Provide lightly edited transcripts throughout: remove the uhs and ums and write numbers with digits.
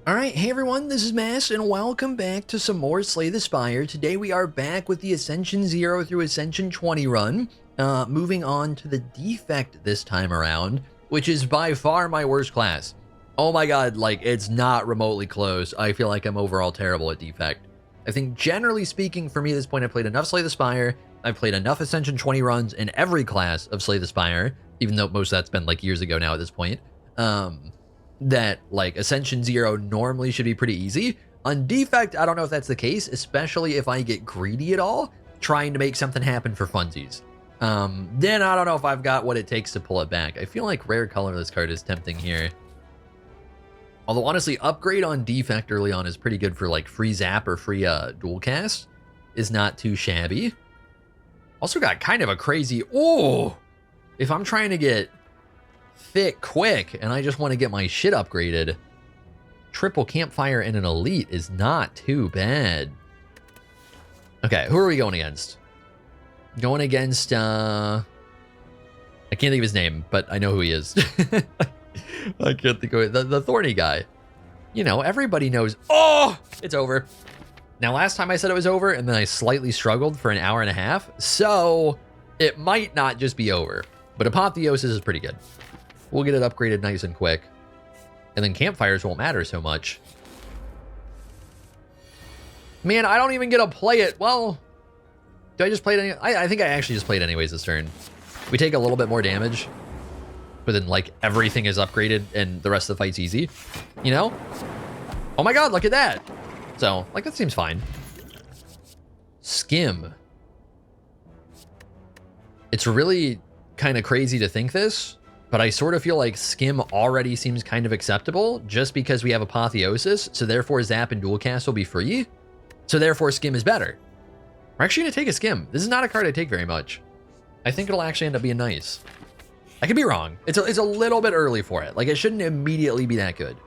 Alright, hey everyone, this is Mass, and welcome back to some more Slay the Spire. Today we are back with the Ascension 0 through Ascension 20 run, moving on to the Defect this time around, which is by far my worst class. Oh my god, like, it's not remotely close. I feel like I'm overall terrible at Defect. I think generally speaking, for me at this point, I played enough Slay the Spire, I've played enough Ascension 20 runs in every class of Slay the Spire, even though most of that's been like years ago now at this point. That like Ascension 0 normally should be pretty easy. On Defect, I don't know if that's the case, especially if I get greedy at all, trying to make something happen for funsies. Then I don't know if I've got what it takes to pull it back. I feel like rare colorless card is tempting here. Although honestly, upgrade on Defect early on is pretty good for like free zap or free dual cast. Is not too shabby. Also got kind of a crazy, oh, if I'm trying to get thick quick and I just want to get my shit upgraded, triple campfire and an elite is not too bad. Okay, who are we going against? Going against I can't think of his name, but I know who he is. I can't think of it. The thorny guy. You know, everybody knows. Oh, it's over. Now last time I said it was over and then I slightly struggled for an hour and a half, so it might not just be over, but Apotheosis is pretty good. We'll get it upgraded nice and quick. And then campfires won't matter so much. Man, I don't even get to play it. Well, do I just play it? I think I actually just played anyways this turn. We take a little bit more damage, but then like everything is upgraded and the rest of the fight's easy. You know? Oh my god, look at that. So, like, that seems fine. Skim. It's really kind of crazy to think this, but I sort of feel like Skim already seems kind of acceptable just because we have Apotheosis, so therefore Zap and Dual Cast will be free, so therefore Skim is better. We're actually going to take a Skim. This is not a card I take very much. I think it'll actually end up being nice. I could be wrong. It's a little bit early for it. Like, it shouldn't immediately be that good.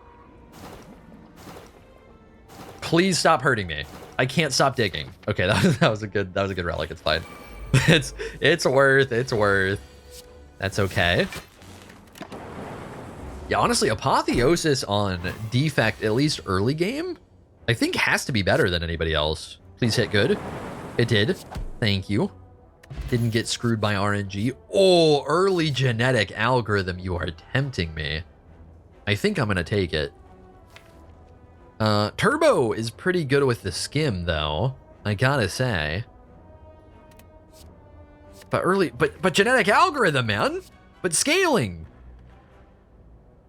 Please stop hurting me. I can't stop digging. Okay, that was a good relic. It's fine. It's worth. That's okay. Yeah, honestly, Apotheosis on Defect, at least early game, I think has to be better than anybody else. Please hit good. It did. Thank you. Didn't get screwed by RNG. Oh, early genetic algorithm. You are tempting me. I think I'm going to take it. Turbo is pretty good with the Skim, though. I gotta say. But genetic algorithm, man. But scaling.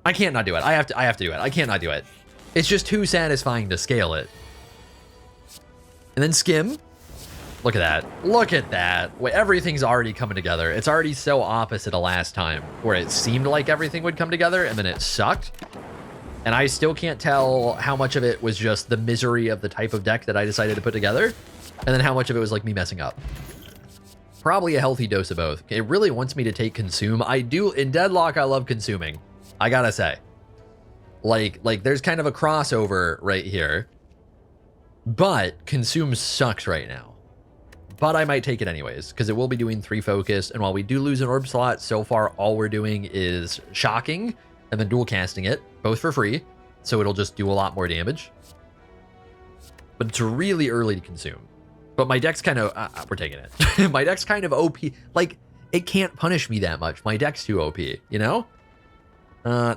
I can't not do it. I have to do it. I can't not do it. It's just too satisfying to scale it. And then Skim. Look at that. Look at that. Wait, everything's already coming together. It's already so opposite of last time, where it seemed like everything would come together and then it sucked. And I still can't tell how much of it was just the misery of the type of deck that I decided to put together, and then how much of it was like me messing up. Probably a healthy dose of both. It really wants me to take Consume. I do, in Deadlock, I love consuming. I gotta say. Like there's kind of a crossover right here. But Consume sucks right now. But I might take it anyways, because it will be doing 3 focus, and while we do lose an orb slot, so far all we're doing is shocking, and then dual casting it, both for free, so it'll just do a lot more damage. But it's really early to consume. But my deck's kind of, we're taking it. My deck's kind of OP. Like, it can't punish me that much. My deck's too OP, you know?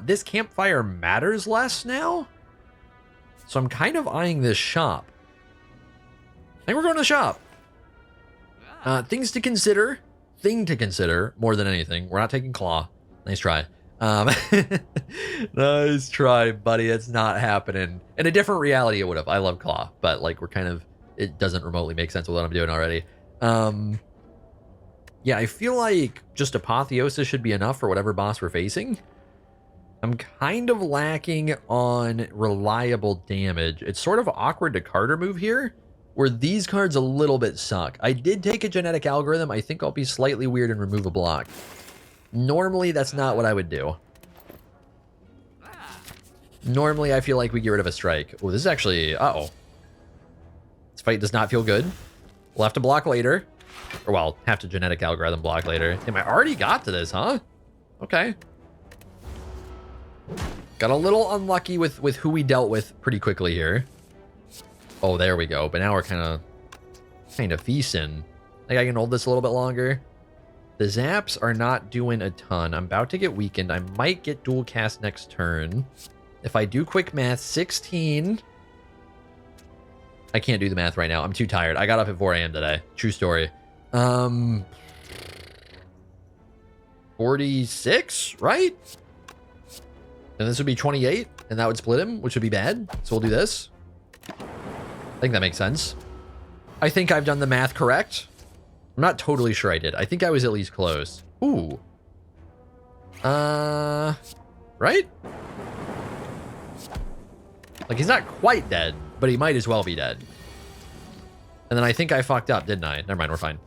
This campfire matters less now. So I'm kind of eyeing this shop. I think we're going to the shop. Thing to consider more than anything. We're not taking Claw. Nice try. Nice try, buddy. It's not happening. In a different reality, it would have. I love Claw, but like it doesn't remotely make sense with what I'm doing already. Yeah, I feel like just Apotheosis should be enough for whatever boss we're facing. I'm kind of lacking on reliable damage. It's sort of awkward to card remove here, where these cards a little bit suck. I did take a genetic algorithm. I think I'll be slightly weird and remove a block. Normally, that's not what I would do. Normally, I feel like we get rid of a strike. Oh, this is actually... Uh-oh. This fight does not feel good. We'll have to block later. Or, well, have to genetic algorithm block later. Damn, I already got to this, huh? Okay. Got a little unlucky with who we dealt with pretty quickly here. Oh, there we go. But now we're kind of feasting. I think I can hold this a little bit longer. The zaps are not doing a ton. I'm about to get weakened. I might get dual cast next turn. If I do quick math, 16. I can't do the math right now. I'm too tired. I got up at 4 a.m. today. True story. 46, right? And this would be 28, and that would split him, which would be bad. So we'll do this. I think that makes sense. I think I've done the math correct. I'm not totally sure I did. I think I was at least close. Ooh. Right? Like, he's not quite dead, but he might as well be dead. And then I think I fucked up, didn't I? Never mind, we're fine.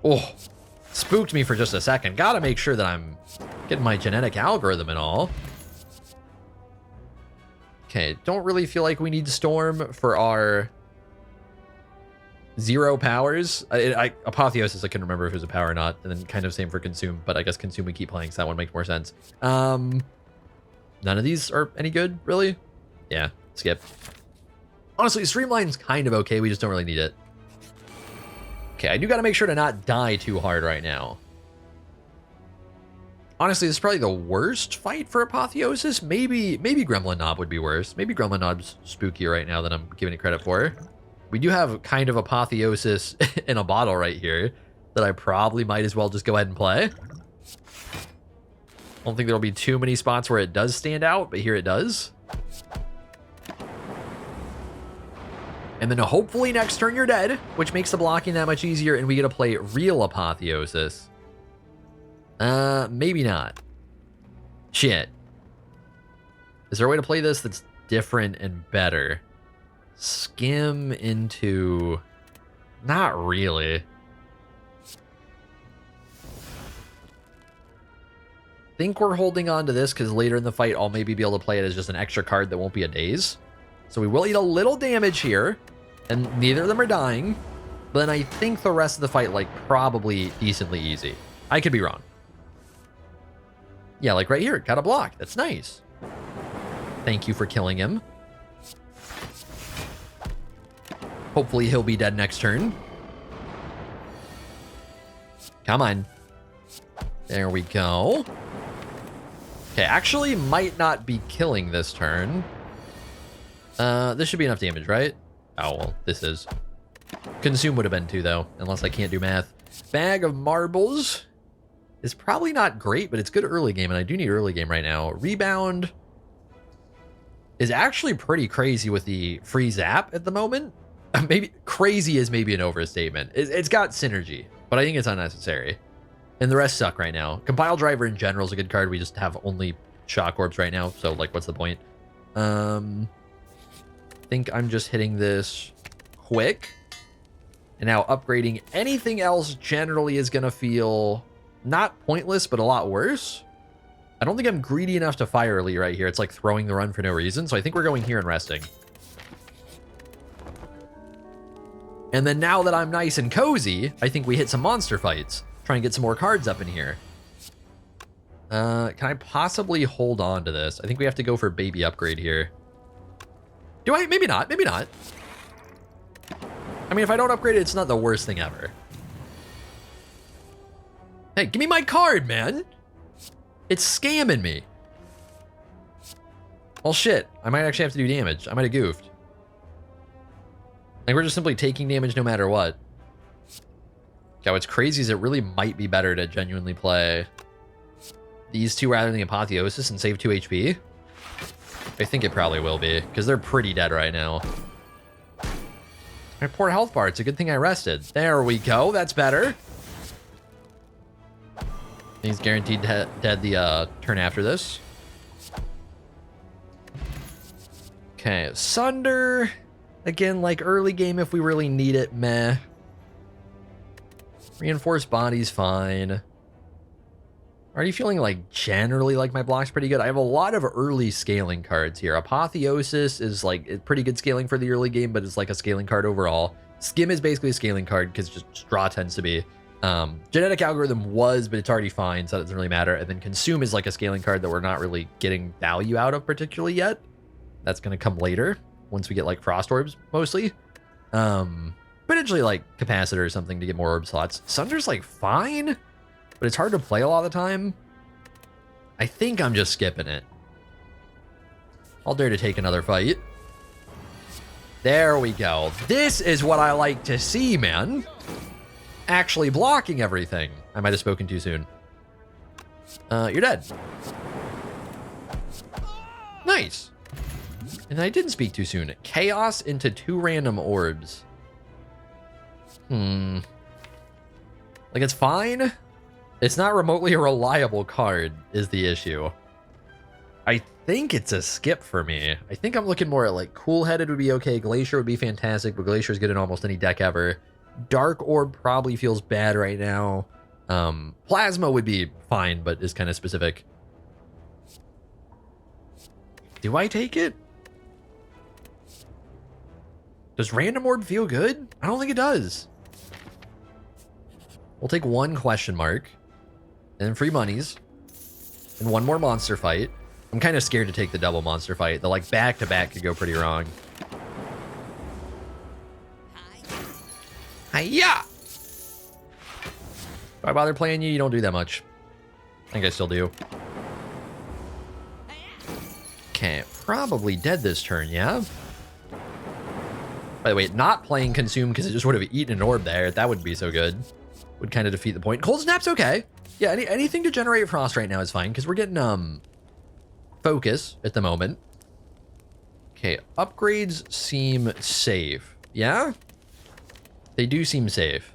Oh, spooked me for just a second. Gotta make sure that I'm getting my genetic algorithm and all. Okay, don't really feel like we need Storm for our 0 powers. Apotheosis, I couldn't remember if it was a power or not. And then kind of same for Consume, but I guess Consume we keep playing, so that one makes more sense. None of these are any good, really? Yeah, skip. Honestly, Streamline's kind of okay, we just don't really need it. Okay, I do gotta make sure to not die too hard right now. Honestly, this is probably the worst fight for Apotheosis. Maybe Gremlin Knob would be worse. Maybe Gremlin Knob's spookier right now than I'm giving it credit for. We do have kind of Apotheosis in a bottle right here that I probably might as well just go ahead and play. I don't think there'll be too many spots where it does stand out, but here it does. And then hopefully next turn you're dead, which makes the blocking that much easier, and we get to play real Apotheosis. Maybe not. Shit. Is there a way to play this that's different and better? Skim into... Not really. Think we're holding on to this because later in the fight I'll maybe be able to play it as just an extra card that won't be a daze. So we will eat a little damage here, and neither of them are dying. But then I think the rest of the fight, like, probably decently easy. I could be wrong. Yeah, like right here, got a block. That's nice. Thank you for killing him. Hopefully he'll be dead next turn. Come on. There we go. Okay, actually might not be killing this turn. This should be enough damage, right? Oh, well, this is. Consume would have been too, though, unless I can't do math. Bag of Marbles is probably not great, but it's good early game, and I do need early game right now. Rebound is actually pretty crazy with the free zap at the moment. Maybe crazy is maybe an overstatement. It's got synergy, but I think it's unnecessary. And the rest suck right now. Compile Driver in general is a good card. We just have only Shock Orbs right now, so like, what's the point? I think I'm just hitting this quick. And now upgrading anything else generally is going to feel not pointless, but a lot worse. I don't think I'm greedy enough to Fire Elite right here. It's like throwing the run for no reason. So I think we're going here and resting. And then now that I'm nice and cozy, I think we hit some monster fights. Try and get some more cards up in here. Can I possibly hold on to this? I think we have to go for baby upgrade here. Do I? Maybe not. Maybe not. I mean, if I don't upgrade it, it's not the worst thing ever. Hey, give me my card, man. It's scamming me. Well, shit. I might actually have to do damage. I might have goofed. Like, we're just simply taking damage no matter what. Okay, what's crazy is it really might be better to genuinely play these two rather than the Apotheosis and save 2 HP. I think it probably will be, because they're pretty dead right now. My poor health bar, it's a good thing I rested. There we go, that's better. He's guaranteed dead the turn after this. Okay, Sunder. Again, like early game if we really need it, meh. Reinforced Body's fine. Are you feeling like generally like my block's pretty good? I have a lot of early scaling cards here. Apotheosis is like pretty good scaling for the early game, but it's like a scaling card overall. Skim is basically a scaling card because just draw tends to be. Genetic algorithm was, but it's already fine, so it doesn't really matter. And then consume is like a scaling card that we're not really getting value out of particularly yet. That's going to come later once we get like frost orbs mostly. Potentially like capacitor or something to get more orb slots. Sunder's like fine, but it's hard to play a lot of the time. I think I'm just skipping it. I'll dare to take another fight. There we go. This is what I like to see, man. Actually blocking everything. I might have spoken too soon. You're dead. Nice. And I didn't speak too soon. Chaos into 2 random orbs. Like, it's fine. It's not remotely a reliable card is the issue. I think it's a skip for me. I think I'm looking more at like Cool-Headed would be okay. Glacier would be fantastic, but Glacier's good in almost any deck ever. Dark Orb probably feels bad right now. Plasma would be fine, but is kind of specific. Do I take it? Does Random Orb feel good? I don't think it does. We'll take 1 question mark. And then free monies. And 1 more monster fight. I'm kind of scared to take the double monster fight. The like back-to-back could go pretty wrong. Hiya! Do I bother playing you? You don't do that much. I think I still do. Okay, probably dead this turn, yeah? By the way, not playing Consume because it just would have eaten an orb there. That would be so good. Would kind of defeat the point. Cold Snap's okay. Yeah, anything to generate Frost right now is fine because we're getting Focus at the moment. Okay, upgrades seem safe. Yeah? They do seem safe.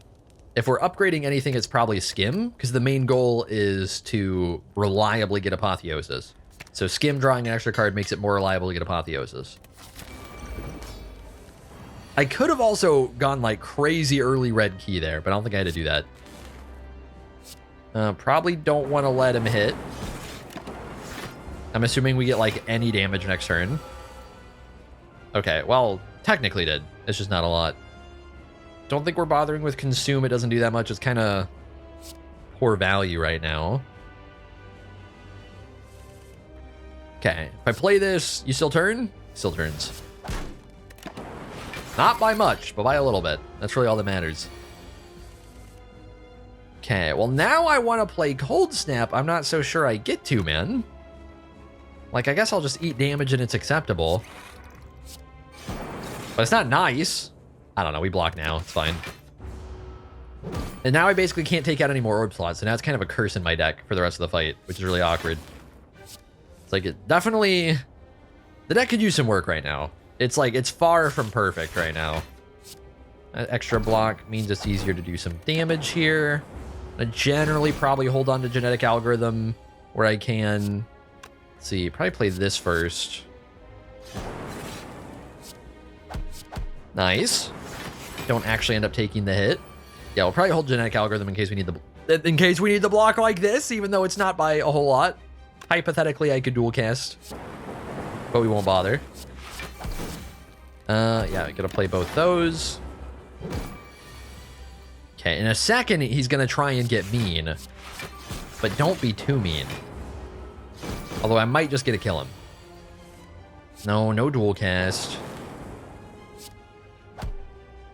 If we're upgrading anything, it's probably Skim, because the main goal is to reliably get Apotheosis. So Skim drawing an extra card makes it more reliable to get Apotheosis. I could have also gone like crazy early red key there, but I don't think I had to do that. Probably don't want to let him hit. I'm assuming we get like any damage next turn. Okay, well, technically did. It's just not a lot. Don't think we're bothering with Consume. It doesn't do that much. It's kind of poor value right now. Okay, if I play this, you still turn? Still turns. Not by much, but by a little bit. That's really all that matters. Okay, well now I want to play Cold Snap. I'm not so sure I get to, man. Like, I guess I'll just eat damage and it's acceptable. But it's not nice. I don't know, we block now, it's fine. And now I basically can't take out any more orb slots, so now it's kind of a curse in my deck for the rest of the fight, which is really awkward. It's like, it definitely... The deck could use some work right now. It's like, it's far from perfect right now. That extra block means it's easier to do some damage here. I generally probably hold on to Genetic Algorithm where I can. Let's see, probably play this first. Nice. Don't actually end up taking the hit. Yeah, we'll probably hold Genetic Algorithm in case we need the block like this, even though it's not by a whole lot. Hypothetically, I could dual cast, but we won't bother. Yeah, gotta play both those. Okay, in a second, he's gonna try and get mean, but don't be too mean. Although I might just get to kill him. No dual cast.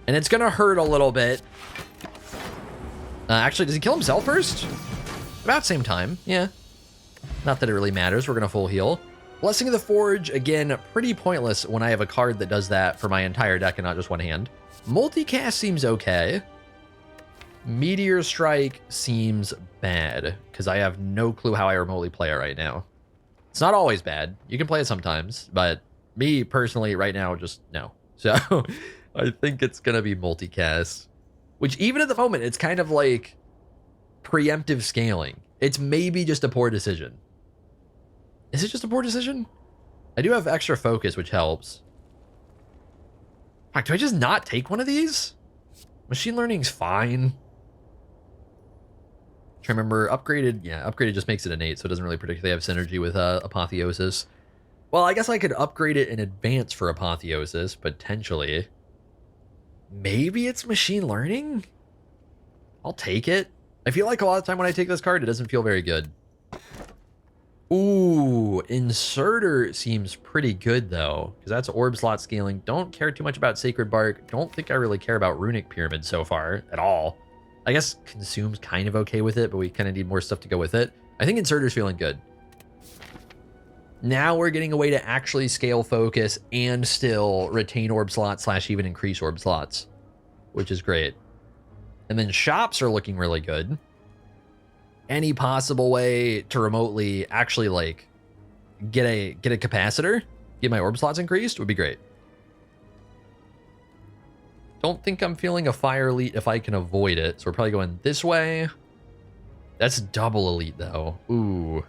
And it's gonna hurt a little bit. Actually, does he kill himself first? About same time, yeah. Not that it really matters, we're gonna full heal. Blessing of the Forge, again, pretty pointless when I have a card that does that for my entire deck and not just one hand. Multicast seems okay. Meteor Strike seems bad, because I have no clue how I remotely play it right now. It's not always bad. You can play it sometimes, but me, personally, right now, just no. So, I think it's going to be multicast. Which, even at the moment, it's kind of like preemptive scaling. It's maybe just a poor decision. Is it just a poor decision? I do have extra focus, which helps. Fuck, do I just not take one of these? Machine learning's fine. Try to remember, upgraded, yeah, upgraded just makes it innate, so it doesn't really particularly have synergy with Apotheosis. Well, I guess I could upgrade it in advance for Apotheosis, potentially. Maybe it's machine learning? I'll take it. I feel like a lot of the time when I take this card, it doesn't feel very good. Ooh, Inserter seems pretty good, though, because that's orb slot scaling. Don't care too much about Sacred Bark. Don't think I really care about Runic Pyramid so far at all. I guess Consume's kind of okay with it, but we kind of need more stuff to go with it. I think Inserter's feeling good. Now we're getting a way to actually scale focus and still retain orb slots / even increase orb slots, which is great. And then shops are looking really good. Any possible way to remotely actually like get a capacitor, get my orb slots increased would be great. Don't think I'm feeling a fire elite if I can avoid it, so we're probably going this way. That's double elite though. Ooh.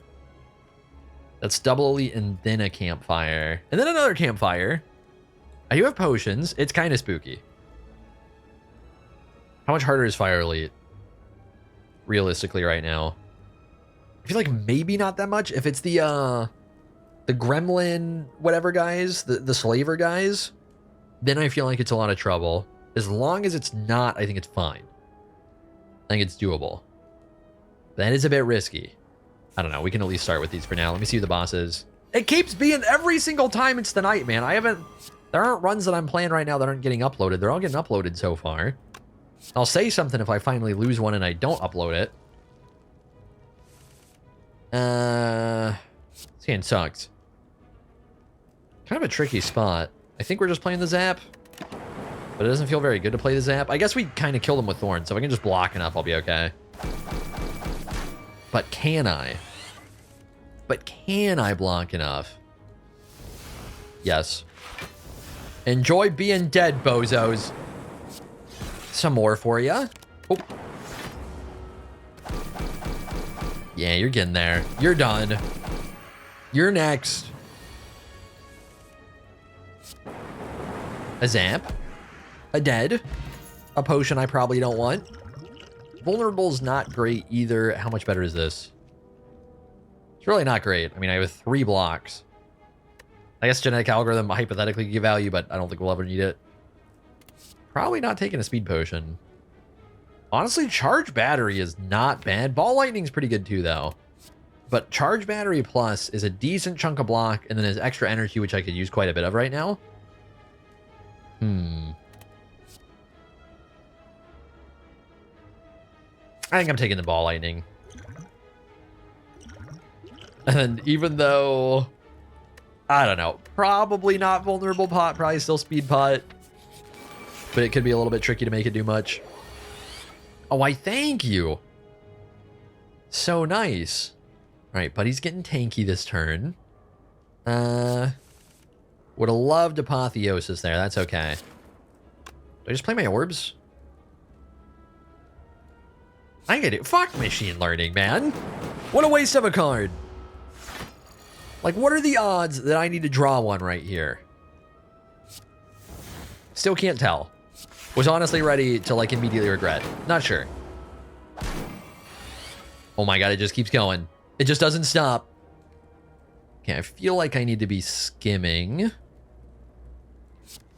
That's double elite and then a campfire. And then another campfire. I do have potions. It's kind of spooky. How much harder is fire elite? Realistically right now. I feel like maybe not that much. If it's the gremlin whatever guys, the slaver guys, then I feel like it's a lot of trouble. As long as it's not, I think it's fine. I think it's doable. That is a bit risky. I don't know. We can at least start with these for now. Let me see who the boss is. It keeps being every single time it's the night, man. There aren't runs that I'm playing right now that aren't getting uploaded. They're all getting uploaded so far. I'll say something if I finally lose one and I don't upload it. This hand sucks. Kind of a tricky spot. I think we're just playing the Zap. But it doesn't feel very good to play the Zap. I guess we kind of killed him with Thorn, so if I can just block enough, I'll be okay. But can I? But can I block enough? Yes. Enjoy being dead, bozos. Some more for you. Oh. Yeah, you're getting there. You're done. You're next. A Zamp. A Dead. A potion I probably don't want. Vulnerable's not great either. How much better is this? It's really not great. I mean, I have 3 blocks. I guess genetic algorithm hypothetically could give value, but I don't think we'll ever need it. Probably not taking a speed potion. Honestly, charge battery is not bad. Ball lightning's pretty good too, though. But charge battery plus is a decent chunk of block, and then has extra energy, which I could use quite a bit of right now. I think I'm taking the ball lightning. And even though, I don't know, probably not vulnerable pot, probably still speed pot. But it could be a little bit tricky to make it do much. Oh, I thank you. So nice. All right, buddy's getting tanky this turn. Would have loved Apotheosis there. That's okay. Do I just play my orbs? I get it. Fuck machine learning, man. What a waste of a card. Like, what are the odds that I need to draw one right here? Still can't tell. Was honestly ready to, like, immediately regret. Not sure. Oh my god, it just keeps going. It just doesn't stop. Okay, I feel like I need to be skimming.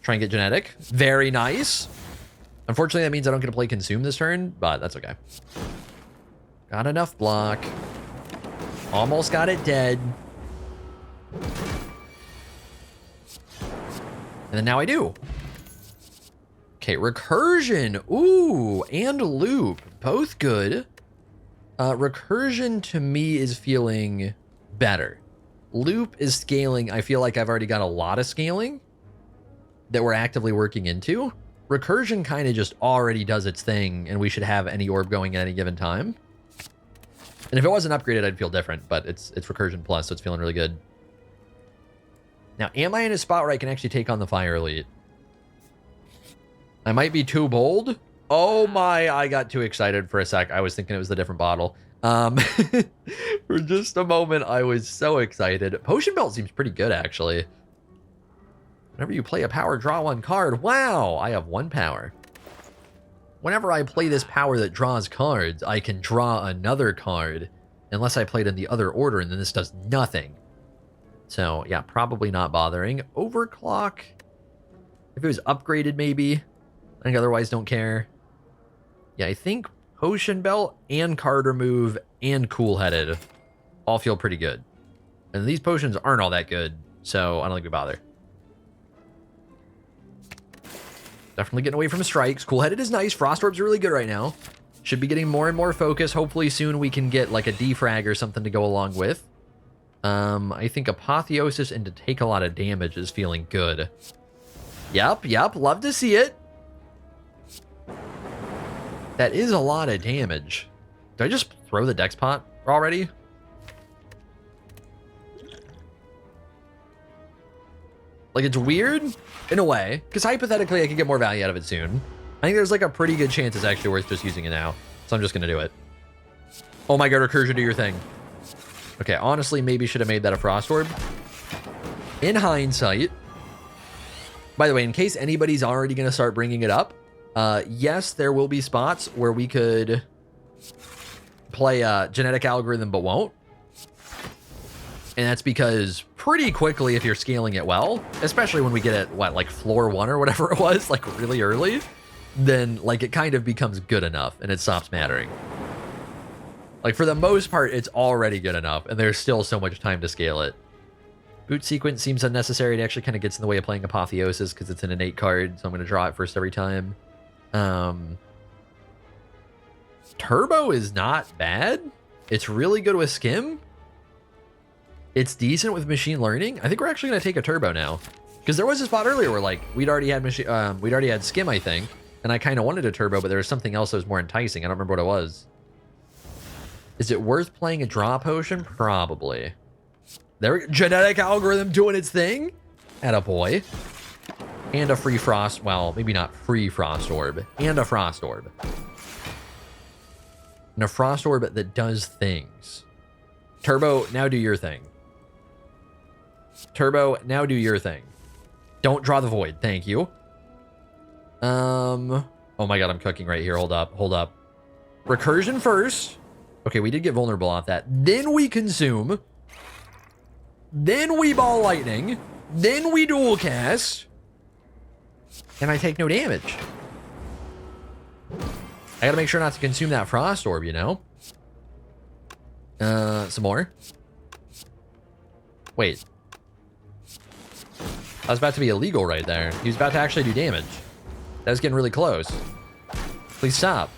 Try and get genetic. Very nice. Unfortunately, that means I don't get to play consume this turn, but that's okay. Got enough block. Almost got it dead. And then now I do. Okay, recursion. Ooh, and loop. Both good. Recursion to me is feeling better. Loop is scaling. I feel like I've already got a lot of scaling that we're actively working into. Recursion kind of just already does its thing, and we should have any orb going at any given time. And if it wasn't upgraded, I'd feel different, but it's recursion plus, so it's feeling really good. Now, am I in a spot where I can actually take on the Fire Elite? I might be too bold. Oh my, I got too excited for a sec. I was thinking it was the different bottle. For just a moment, I was so excited. Potion Belt seems pretty good, actually. Whenever you play a power, draw 1 card. Wow, I have 1 power. Whenever I play this power that draws cards, I can draw another card. Unless I played in the other order, and then this does nothing. So, yeah, probably not bothering. Overclock. If it was upgraded, maybe. I think otherwise don't care. Yeah, I think Potion Belt and Carter Move and Cool Headed all feel pretty good. And these potions aren't all that good, so I don't think we bother. Definitely getting away from strikes. Cool Headed is nice. Frost Orb's really good right now. Should be getting more and more focus. Hopefully soon we can get like a defrag or something to go along with. I think Apotheosis and to take a lot of damage is feeling good. Yep. Love to see it. That is a lot of damage. Did I just throw the Dex pot already? Like, it's weird in a way, because hypothetically I could get more value out of it soon. I think there's like a pretty good chance it's actually worth just using it now. So I'm just going to do it. Oh my god, Recursion, do your thing. Okay, honestly, maybe should have made that a Frost Orb. In hindsight. By the way, in case anybody's already going to start bringing it up, yes, there will be spots where we could play a genetic algorithm but won't. And that's because pretty quickly, if you're scaling it well, especially when we get at, what, like floor 1 or whatever it was, like really early, then like it kind of becomes good enough and it stops mattering. Like for the most part, it's already good enough and there's still so much time to scale it. Boot Sequence seems unnecessary. It actually kind of gets in the way of playing Apotheosis because it's an innate card, so I'm going to draw it first every time. Turbo is not bad. It's really good with Skim. It's decent with Machine Learning. I think we're actually going to take a Turbo now. Because there was a spot earlier where like we'd already had Skim, I think. And I kind of wanted a Turbo, but there was something else that was more enticing. I don't remember what it was. Is it worth playing a Draw Potion? Probably. There, Genetic Algorithm doing its thing. Attaboy. And a free Frost, well, maybe not free Frost Orb. And a Frost Orb. And a Frost Orb that does things. Turbo, now do your thing. Turbo, now do your thing. Don't draw the void, thank you. Oh my god, I'm cooking right here. Hold up. Recursion first. Okay, we did get vulnerable off that. Then we consume. Then we ball lightning. Then we dual cast. And I take no damage. I gotta make sure not to consume that Frost Orb, you know? Some more. Wait. That was about to be illegal right there. He was about to actually do damage. That was getting really close. Please stop.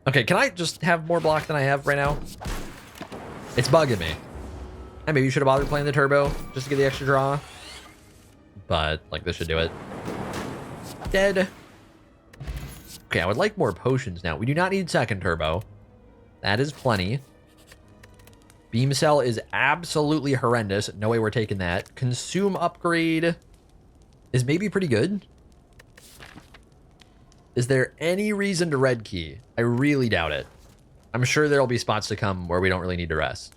Okay, can I just have more block than I have right now? It's bugging me. I maybe should have bothered playing the Turbo just to get the extra draw. But, like, this should do it. Dead. Okay, I would like more potions now. We do not need second Turbo. That is plenty. Beam Cell is absolutely horrendous. No way we're taking that. Consume Upgrade is maybe pretty good. Is there any reason to red key? I really doubt it. I'm sure there'll be spots to come where we don't really need to rest.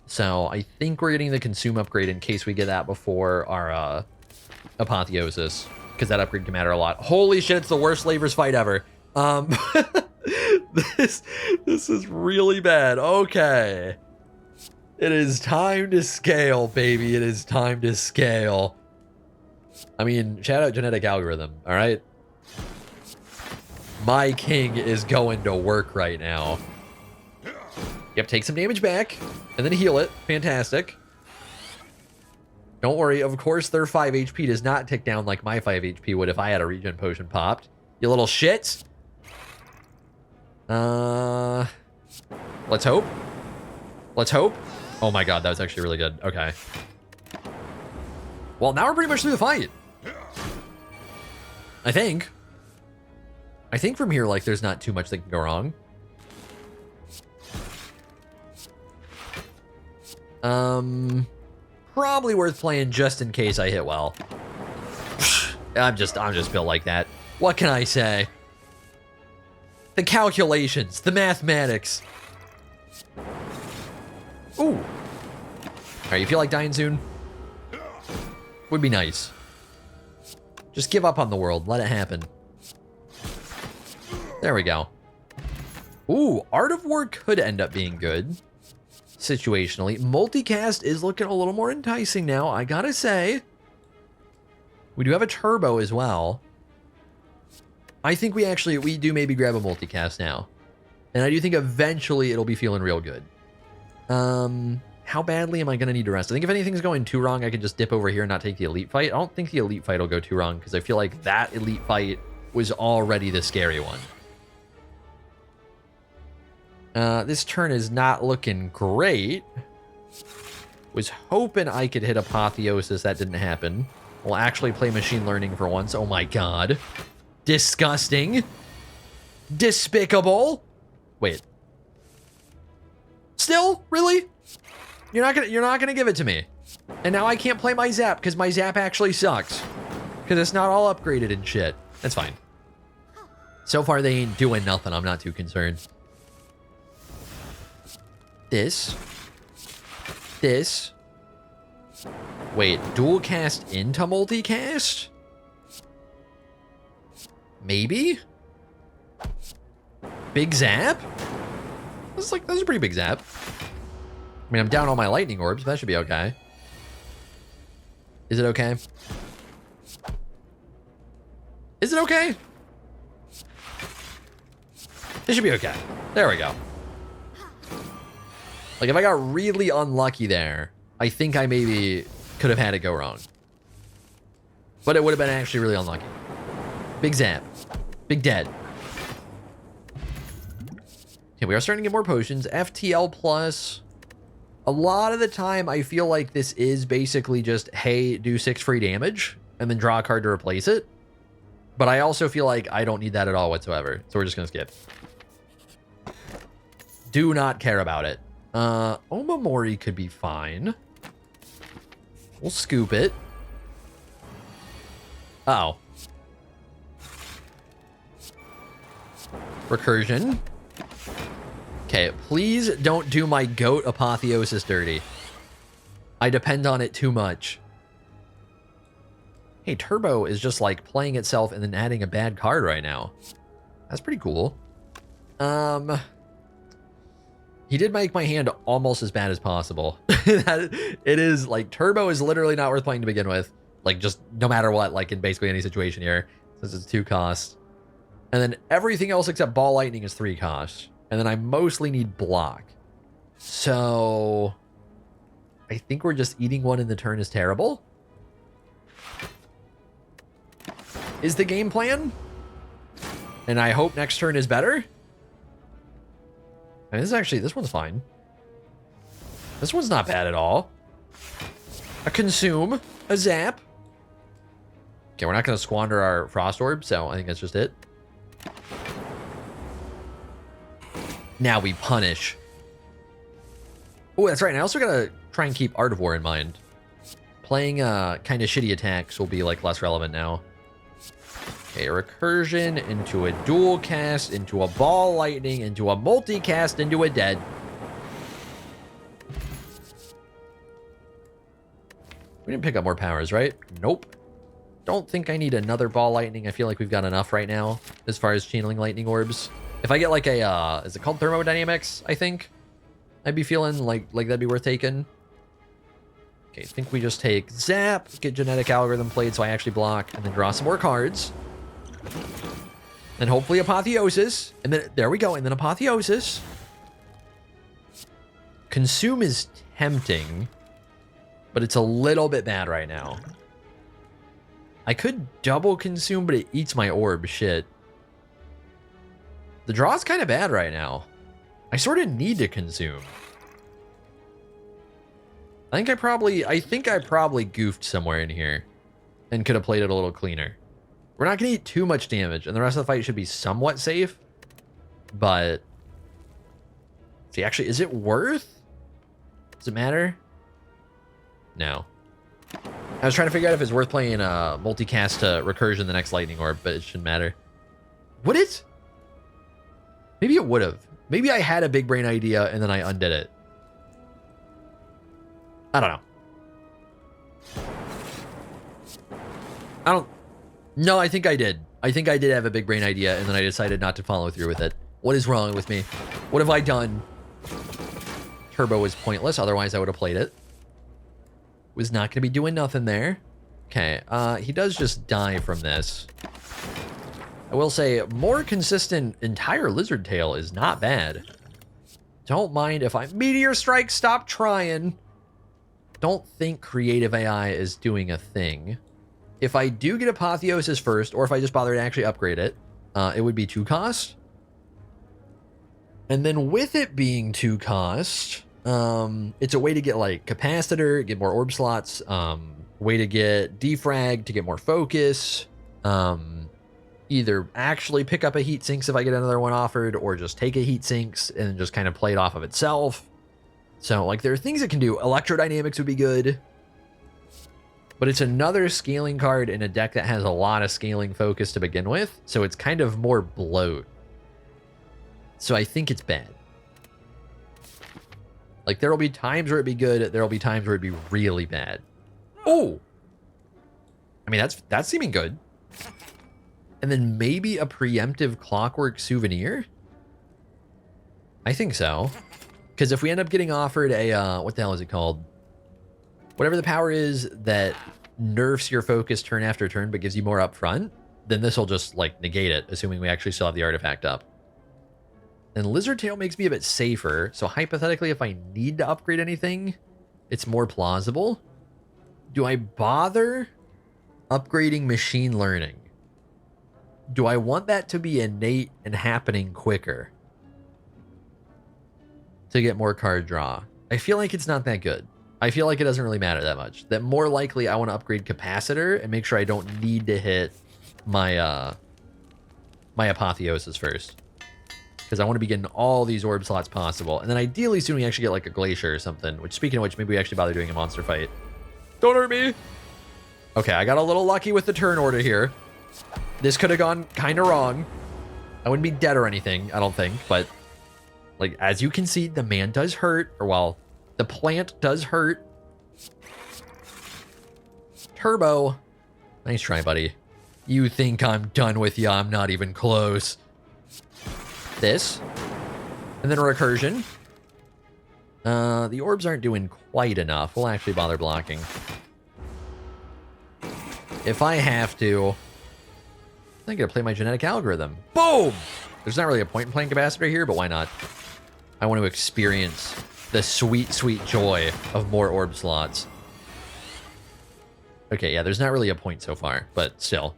So I think we're getting the Consume Upgrade in case we get that before our Apotheosis. Because that upgrade can matter a lot. Holy shit, it's the worst Slavers fight ever. This is really bad. Okay. It is time to scale, baby. It is time to scale. I mean, shout out Genetic Algorithm, all right? My king is going to work right now. Yep, take some damage back, and then heal it. Fantastic. Don't worry, of course their 5 HP does not tick down like my 5 HP would if I had a regen potion popped. You little shits. Let's hope. Let's hope. Oh my god, that was actually really good. Okay. Well, now we're pretty much through the fight. I think. I think from here, like, there's not too much that can go wrong. Probably worth playing just in case I hit well. I'm just built like that. What can I say? The calculations, the mathematics. Ooh. All right, you feel like dying soon? Would be nice. Just give up on the world. Let it happen. There we go. Ooh, Art of War could end up being good. Situationally. Multicast is looking a little more enticing now, I gotta say. We do have a Turbo as well. I think we do maybe grab a multicast now. And I do think eventually it'll be feeling real good. How badly am I going to need to rest? I think if anything's going too wrong, I can just dip over here and not take the elite fight. I don't think the elite fight will go too wrong because I feel like that elite fight was already the scary one. This turn is not looking great. Was hoping I could hit Apotheosis. That didn't happen. We'll actually play Machine Learning for once. Oh my god. Disgusting. Despicable. Wait. Still? Really? You're not gonna give it to me. And now I can't play my Zap because my Zap actually sucks. Because it's not all upgraded and shit. That's fine. So far they ain't doing nothing. I'm not too concerned. This. Wait, dual cast into multicast? Maybe? Big Zap? That's a pretty big Zap. I mean, I'm down all my lightning orbs, but that should be okay. Is it okay? Is it okay? It should be okay. There we go. Like, if I got really unlucky there, I think I maybe could have had it go wrong. But it would have been actually really unlucky. Big Zap. Big Dead. Okay, we are starting to get more potions. FTL plus. A lot of the time, I feel like this is basically just, hey, do 6 free damage, and then draw a card to replace it. But I also feel like I don't need that at all whatsoever. So we're just going to skip. Do not care about it. Omamori could be fine. We'll scoop it. Uh-oh. Recursion. Okay, please don't do my goat Apotheosis dirty. I depend on it too much. Hey, Turbo is just like playing itself and then adding a bad card right now. That's pretty cool. He did make my hand almost as bad as possible. It is like Turbo is literally not worth playing to begin with. Like just no matter what, like in basically any situation here, since it's 2 costs. And then everything else except Ball Lightning is 3 costs. And then I mostly need block. So I think we're just eating one in the turn is terrible. Is the game plan? And I hope next turn is better. I mean, this one's fine. This one's not bad at all. A consume, a zap. Okay, we're not going to squander our Frost Orb, so I think that's just it. Now we punish. Oh, that's right. And I also got to try and keep Art of War in mind. Playing kind of shitty attacks will be like less relevant now. Okay, a recursion into a dual cast, into a ball lightning, into a multicast, into a dead. We didn't pick up more powers, right? Nope. Don't think I need another ball lightning. I feel like we've got enough right now as far as channeling lightning orbs. If I get like a, is it called thermodynamics? I think I'd be feeling like that'd be worth taking. Okay, I think we just take zap, get genetic algorithm played so I actually block, and then draw some more cards. And hopefully Apotheosis. And then, there we go, and then Apotheosis. Consume is tempting, but it's a little bit bad right now. I could double consume, but it eats my orb. Shit. The draw's kind of bad right now. I sort of need to consume. I think I probably goofed somewhere in here and could have played it a little cleaner. We're not going to eat too much damage, and the rest of the fight should be somewhat safe. But, see, actually, is it worth? Does it matter? No. I was trying to figure out if it's worth playing multicast to recursion the next lightning orb, but it shouldn't matter. Would it? Maybe it would have. Maybe I had a big brain idea and then I undid it. I don't know. No, I think I did. I think I did have a big brain idea and then I decided not to follow through with it. What is wrong with me? What have I done? Turbo was pointless, otherwise I would have played it. Was not going to be doing nothing there. Okay, he does just die from this. I will say, more consistent entire lizard tail is not bad. Don't mind if I Meteor Strike, stop trying. Don't think creative AI is doing a thing. If I do get Apotheosis first, or if I just bother to actually upgrade it, it would be 2 cost. And then with it being 2 cost, it's a way to get like Capacitor, get more orb slots, way to get Defrag to get more focus, either actually pick up a heat sinks if I get another one offered, or just take a heat sinks and just kind of play it off of itself. So like there are things it can do. Electrodynamics would be good, but it's another scaling card in a deck that has a lot of scaling focus to begin with, so it's kind of more bloat. So I think it's bad. Like there'll be times where it'd be good, there'll be times where it'd be really bad. Oh, I mean that's seeming good. And then maybe a preemptive Clockwork Souvenir? I think so. Because if we end up getting offered a, what the hell is it called? Whatever the power is that nerfs your focus turn after turn but gives you more up front, then this will just like negate it, assuming we actually still have the artifact up. And Lizard Tail makes me a bit safer, so hypothetically if I need to upgrade anything, it's more plausible. Do I bother upgrading Machine Learning? Do I want that to be innate and happening quicker to get more card draw? I feel like it's not that good. I feel like it doesn't really matter that much. That more likely I want to upgrade Capacitor and make sure I don't need to hit my my Apotheosis first. Because I want to be getting all these orb slots possible. And then ideally soon we actually get like a Glacier or something. Which, speaking of which, maybe we actually bother doing a monster fight. Don't hurt me! Okay, I got a little lucky with the turn order here. This could have gone kind of wrong. I wouldn't be dead or anything, I don't think. But, like, as you can see, the man does hurt. Or, well, the plant does hurt. Turbo. Nice try, buddy. You think I'm done with you? I'm not even close. This. And then Recursion. The orbs aren't doing quite enough. We'll actually bother blocking. If I have to, I'm going to play my genetic algorithm. Boom! There's not really a point in playing Capacitor here, but why not? I want to experience the sweet, sweet joy of more orb slots. Okay, yeah, there's not really a point so far, but still.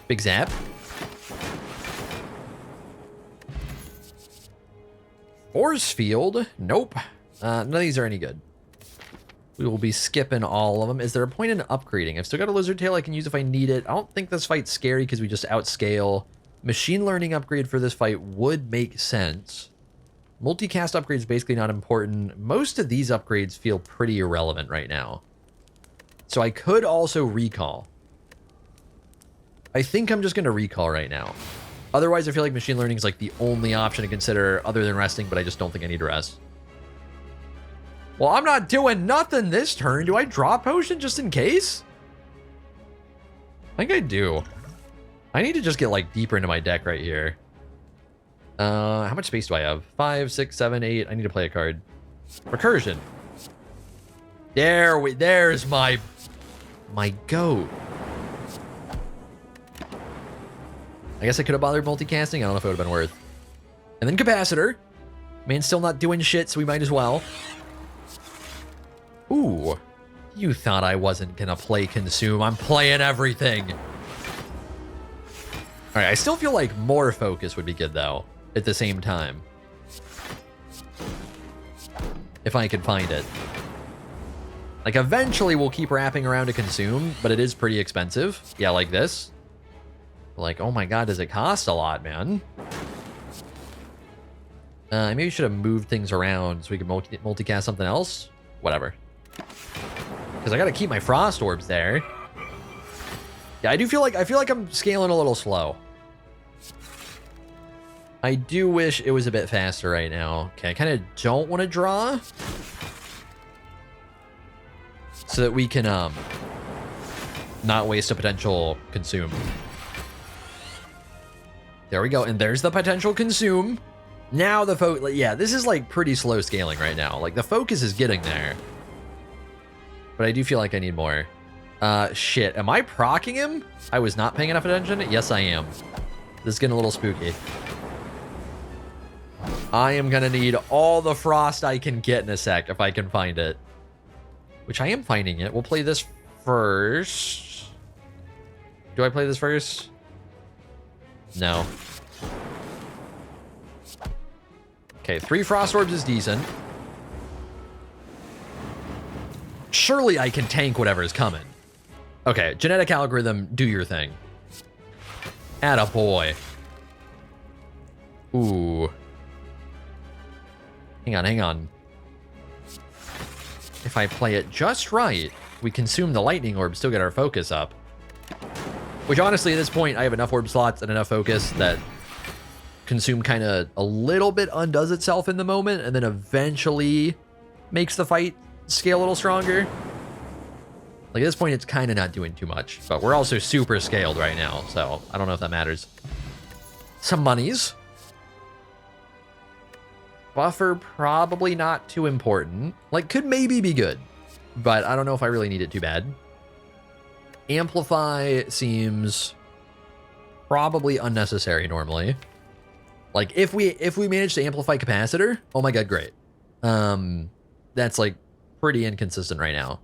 Big zap. Force field. Nope. None of these are any good. We will be skipping all of them. Is there a point in upgrading? I've still got a Lizard Tail I can use if I need it. I don't think this fight's scary because we just outscale. Machine Learning upgrade for this fight would make sense. Multicast upgrade is basically not important. Most of these upgrades feel pretty irrelevant right now. So I could also recall. I think I'm just going to recall right now. Otherwise, I feel like Machine Learning is like the only option to consider other than resting, but I just don't think I need to rest. Well, I'm not doing nothing this turn. Do I draw a potion just in case? I think I do. I need to just get like deeper into my deck right here. How much space do I have? 5, 6, 7, 8. I need to play a card. Recursion. There's my goat. I guess I could have bothered multicasting. I don't know if it would have been worth. And then Capacitor. Man's still not doing shit, so we might as well. Ooh. You thought I wasn't gonna play Consume. I'm playing everything. Alright, I still feel like more focus would be good, though, at the same time. If I could find it. Like, eventually we'll keep wrapping around to Consume, but it is pretty expensive. Yeah, like this. Like, oh my god, does it cost a lot, man? I maybe should have moved things around so we could multicast something else. Whatever. Because I gotta keep my Frost Orbs there. Yeah, I feel like I'm scaling a little slow. I do wish it was a bit faster right now. Okay, I kind of don't want to draw. So that we can, not waste a potential Consume. There we go, and there's the potential Consume. Now the focus, yeah, this is like pretty slow scaling right now. Like the focus is getting there. But I do feel like I need more. Shit. Am I proccing him? I was not paying enough attention? Yes, I am. This is getting a little spooky. I am gonna need all the frost I can get in a sec if I can find it. Which I am finding it. We'll play this first. Do I play this first? No. Okay, 3 frost orbs is decent. Surely I can tank whatever is coming. Okay, genetic algorithm, do your thing. Attaboy. Ooh. Hang on, hang on. If I play it just right, we consume the lightning orb, still get our focus up. Which honestly, at this point, I have enough orb slots and enough focus that consume kind of a little bit undoes itself in the moment and then eventually makes the fight scale a little stronger. Like at this point, it's kind of not doing too much, but we're also super scaled right now, so I don't know if that matters. Some monies. Buffer, probably not too important. Like, could maybe be good, but I don't know if I really need it too bad. Amplify seems probably unnecessary normally. Like, if we manage to amplify capacitor, oh my god, great. That's like pretty inconsistent right now.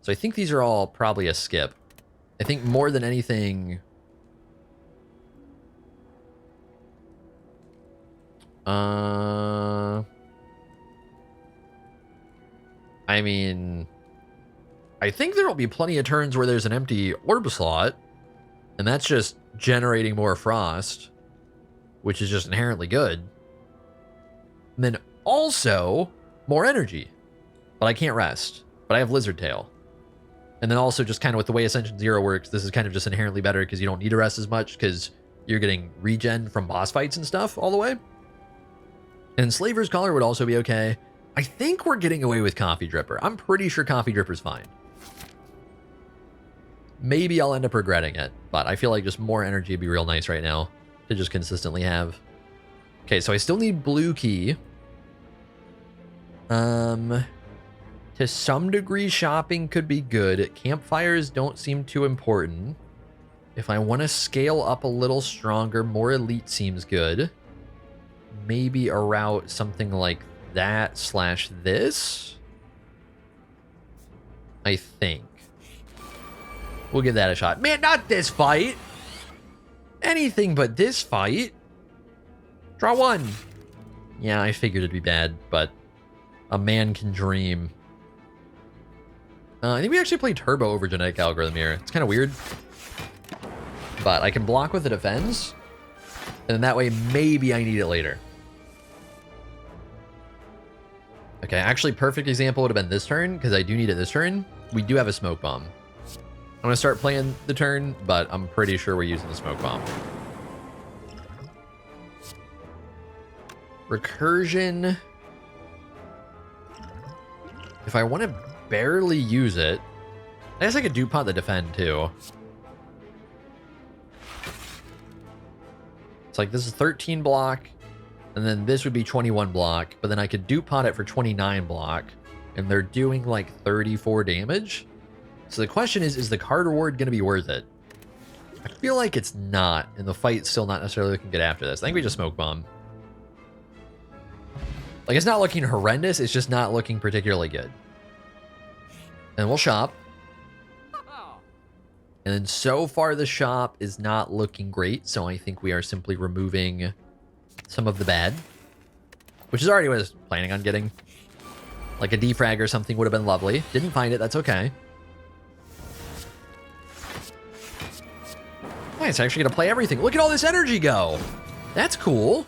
So I think these are all probably a skip. I think more than anything... I mean, I think there will be plenty of turns where there's an empty orb slot, and that's just generating more frost, which is just inherently good. And then also more energy, but I can't rest, but I have Lizard Tail. And then also just kind of with the way Ascension 0 works, this is kind of just inherently better because you don't need to rest as much because you're getting regen from boss fights and stuff all the way. And Slaver's Collar would also be okay. I think we're getting away with Coffee Dripper. I'm pretty sure Coffee Dripper's fine. Maybe I'll end up regretting it, but I feel like just more energy would be real nice right now to just consistently have. Okay, so I still need Blue Key. To some degree, shopping could be good. Campfires don't seem too important. If I want to scale up a little stronger, more elite seems good. Maybe a route something like that / this. I think. We'll give that a shot. Man, not this fight. Anything but this fight. Draw 1. Yeah, I figured it'd be bad, but a man can dream. I think we actually played Turbo over Genetic Algorithm here. It's kind of weird. But I can block with the defense. And that way, maybe I need it later. Okay, actually, perfect example would have been this turn, because I do need it this turn. We do have a Smoke Bomb. I'm going to start playing the turn, but I'm pretty sure we're using the Smoke Bomb. Recursion. If I want to barely use it, I guess I could Dupont the Defend, too. It's like this is 13 block, and then this would be 21 block, but then I could Dupont it for 29 block, and they're doing like 34 damage. So the question is the card reward going to be worth it? I feel like it's not, and the fight's still not necessarily looking good after this. I think we just Smoke Bomb. Like, it's not looking horrendous, it's just not looking particularly good. And we'll shop. And then so far the shop is not looking great, so I think we are simply removing some of the bad. Which is already what I was planning on getting. Like a defrag or something would have been lovely. Didn't find it, that's okay. Oh, it's actually going to play everything. Look at all this energy go. That's cool.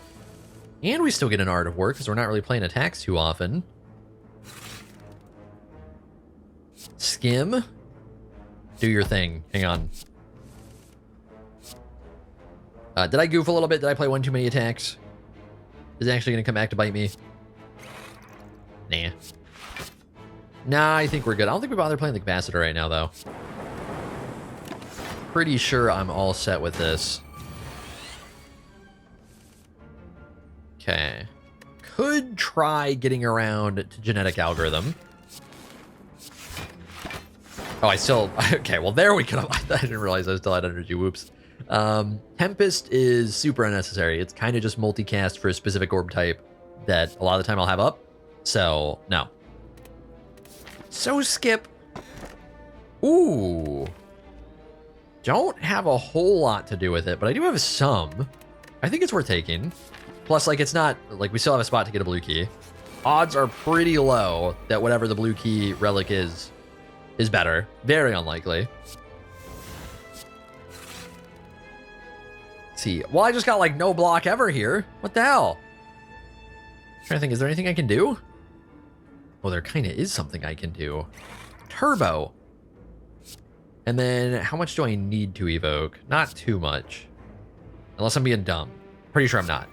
And we still get an Art of War because we're not really playing attacks too often. Skim. Do your thing. Hang on. Did I goof a little bit? Did I play one too many attacks? Is it actually going to come back to bite me? Nah. Nah, I think we're good. I don't think we bother playing the capacitor right now, though. Pretty sure I'm all set with this. Okay. Could try getting around to Genetic Algorithm. Oh, I still... Okay, well, there we go. I didn't realize I still had energy. Whoops. Tempest is super unnecessary. It's kind of just multicast for a specific orb type that a lot of the time I'll have up. So, no. So, skip. Ooh. Don't have a whole lot to do with it, but I do have some. I think it's worth taking. Plus, like, it's not... Like, we still have a spot to get a blue key. Odds are pretty low that whatever the blue key relic is better. Very unlikely. Let's see. Well, I just got like no block ever here. What the hell? I'm trying to think, is there anything I can do? Oh, there kind of is something I can do. Turbo. And then how much do I need to evoke? Not too much. Unless I'm being dumb. Pretty sure I'm not.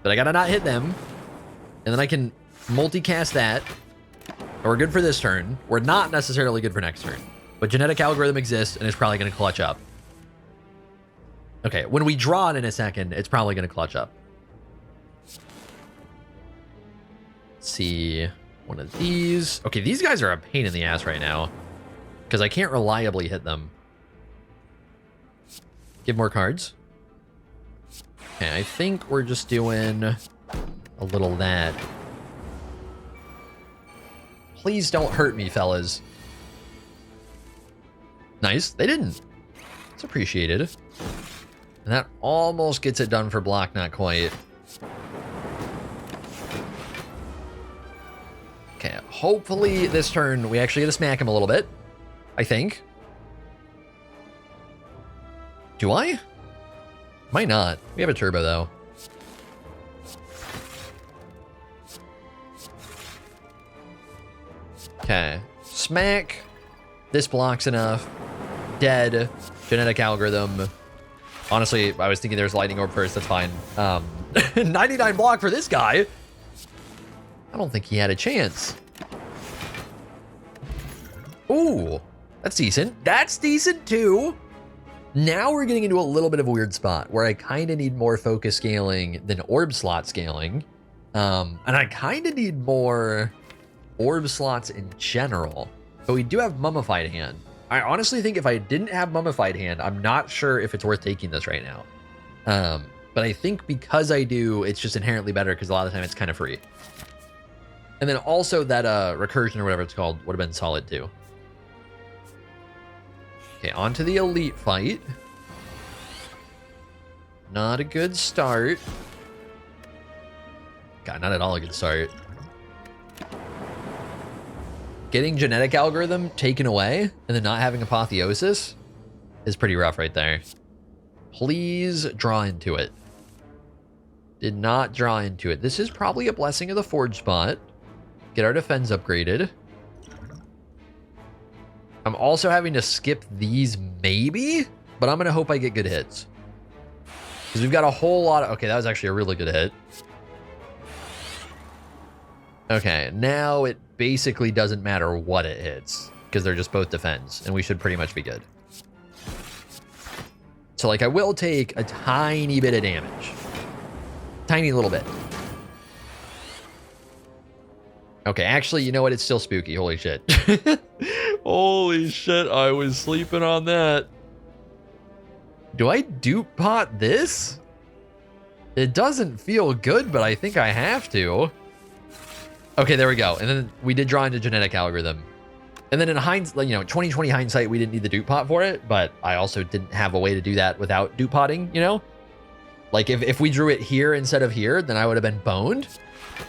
But I gotta not hit them. And then I can multicast that. We're good for this turn. We're not necessarily good for next turn. But genetic algorithm exists and it's probably going to clutch up. Okay, when we draw it in a second, it's probably going to clutch up. Let's see. One of these. Okay, these guys are a pain in the ass right now. Because I can't reliably hit them. Give more cards. Okay, I think we're just doing a little of that. Please don't hurt me, fellas. Nice. They didn't. It's appreciated. And that almost gets it done for block, not quite. Okay, hopefully this turn we actually get to smack him a little bit. I think. Do I? Might not. We have a turbo, though. Okay. Smack. This blocks enough. Dead. Genetic algorithm. Honestly, I was thinking there's lightning orb first. That's fine. 99 block for this guy. I don't think he had a chance. Ooh. That's decent. That's decent, too. Now we're getting into a little bit of a weird spot where I kind of need more focus scaling than orb slot scaling. And I kind of need more orb slots in general. But we do have Mummified Hand. I honestly think if I didn't have Mummified Hand, I'm not sure if it's worth taking this right now. But I think because I do, it's just inherently better because a lot of the time it's kind of free. And then also that recursion or whatever it's called would have been solid too. Okay, on to the elite fight. Not a good start. God, not at all a good start. Getting genetic algorithm taken away and then not having apotheosis is pretty rough right there. Please draw into it. Did not draw into it. This is probably a blessing of the forge spot. Get our defense upgraded. I'm also having to skip these maybe, but I'm going to hope I get good hits. Because we've got a whole lot of... Okay, that was actually a really good hit. Okay, now it basically doesn't matter what it hits because they're just both defense and we should pretty much be good. So like I will take a tiny bit of damage. Tiny little bit. Okay, actually, you know what? It's still spooky. Holy shit. Holy shit, I was sleeping on that. Do I dupe pot this? It doesn't feel good, but I think I have to. Okay, there we go. And then we did draw into genetic algorithm. And then in hindsight, 2020 hindsight, we didn't need the dupe pot for it, but I also didn't have a way to do that without dupe potting, Like if we drew it here instead of here, then I would have been boned.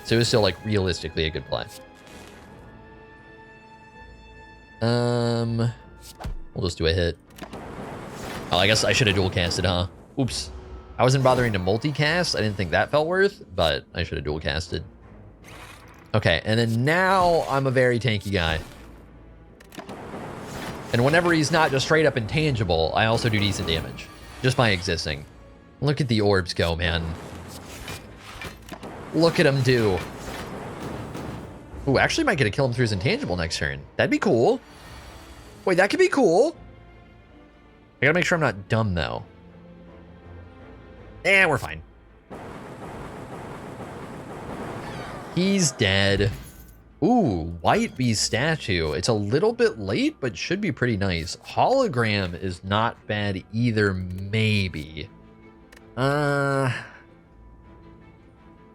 So it was still like realistically a good play. We'll just do a hit. Oh, I guess I should have dual casted, huh? Oops. I wasn't bothering to multicast. I didn't think that felt worth, but I should have dual casted. Okay, and then now I'm a very tanky guy. And whenever he's not just straight up intangible, I also do decent damage. Just by existing. Look at the orbs go, man. Look at him do. Ooh, actually might get to kill him through his intangible next turn. That'd be cool. Wait, that could be cool. I gotta make sure I'm not dumb, though. We're fine. He's dead. Ooh, White Beast statue. It's a little bit late, but should be pretty nice. Hologram is not bad either, maybe. The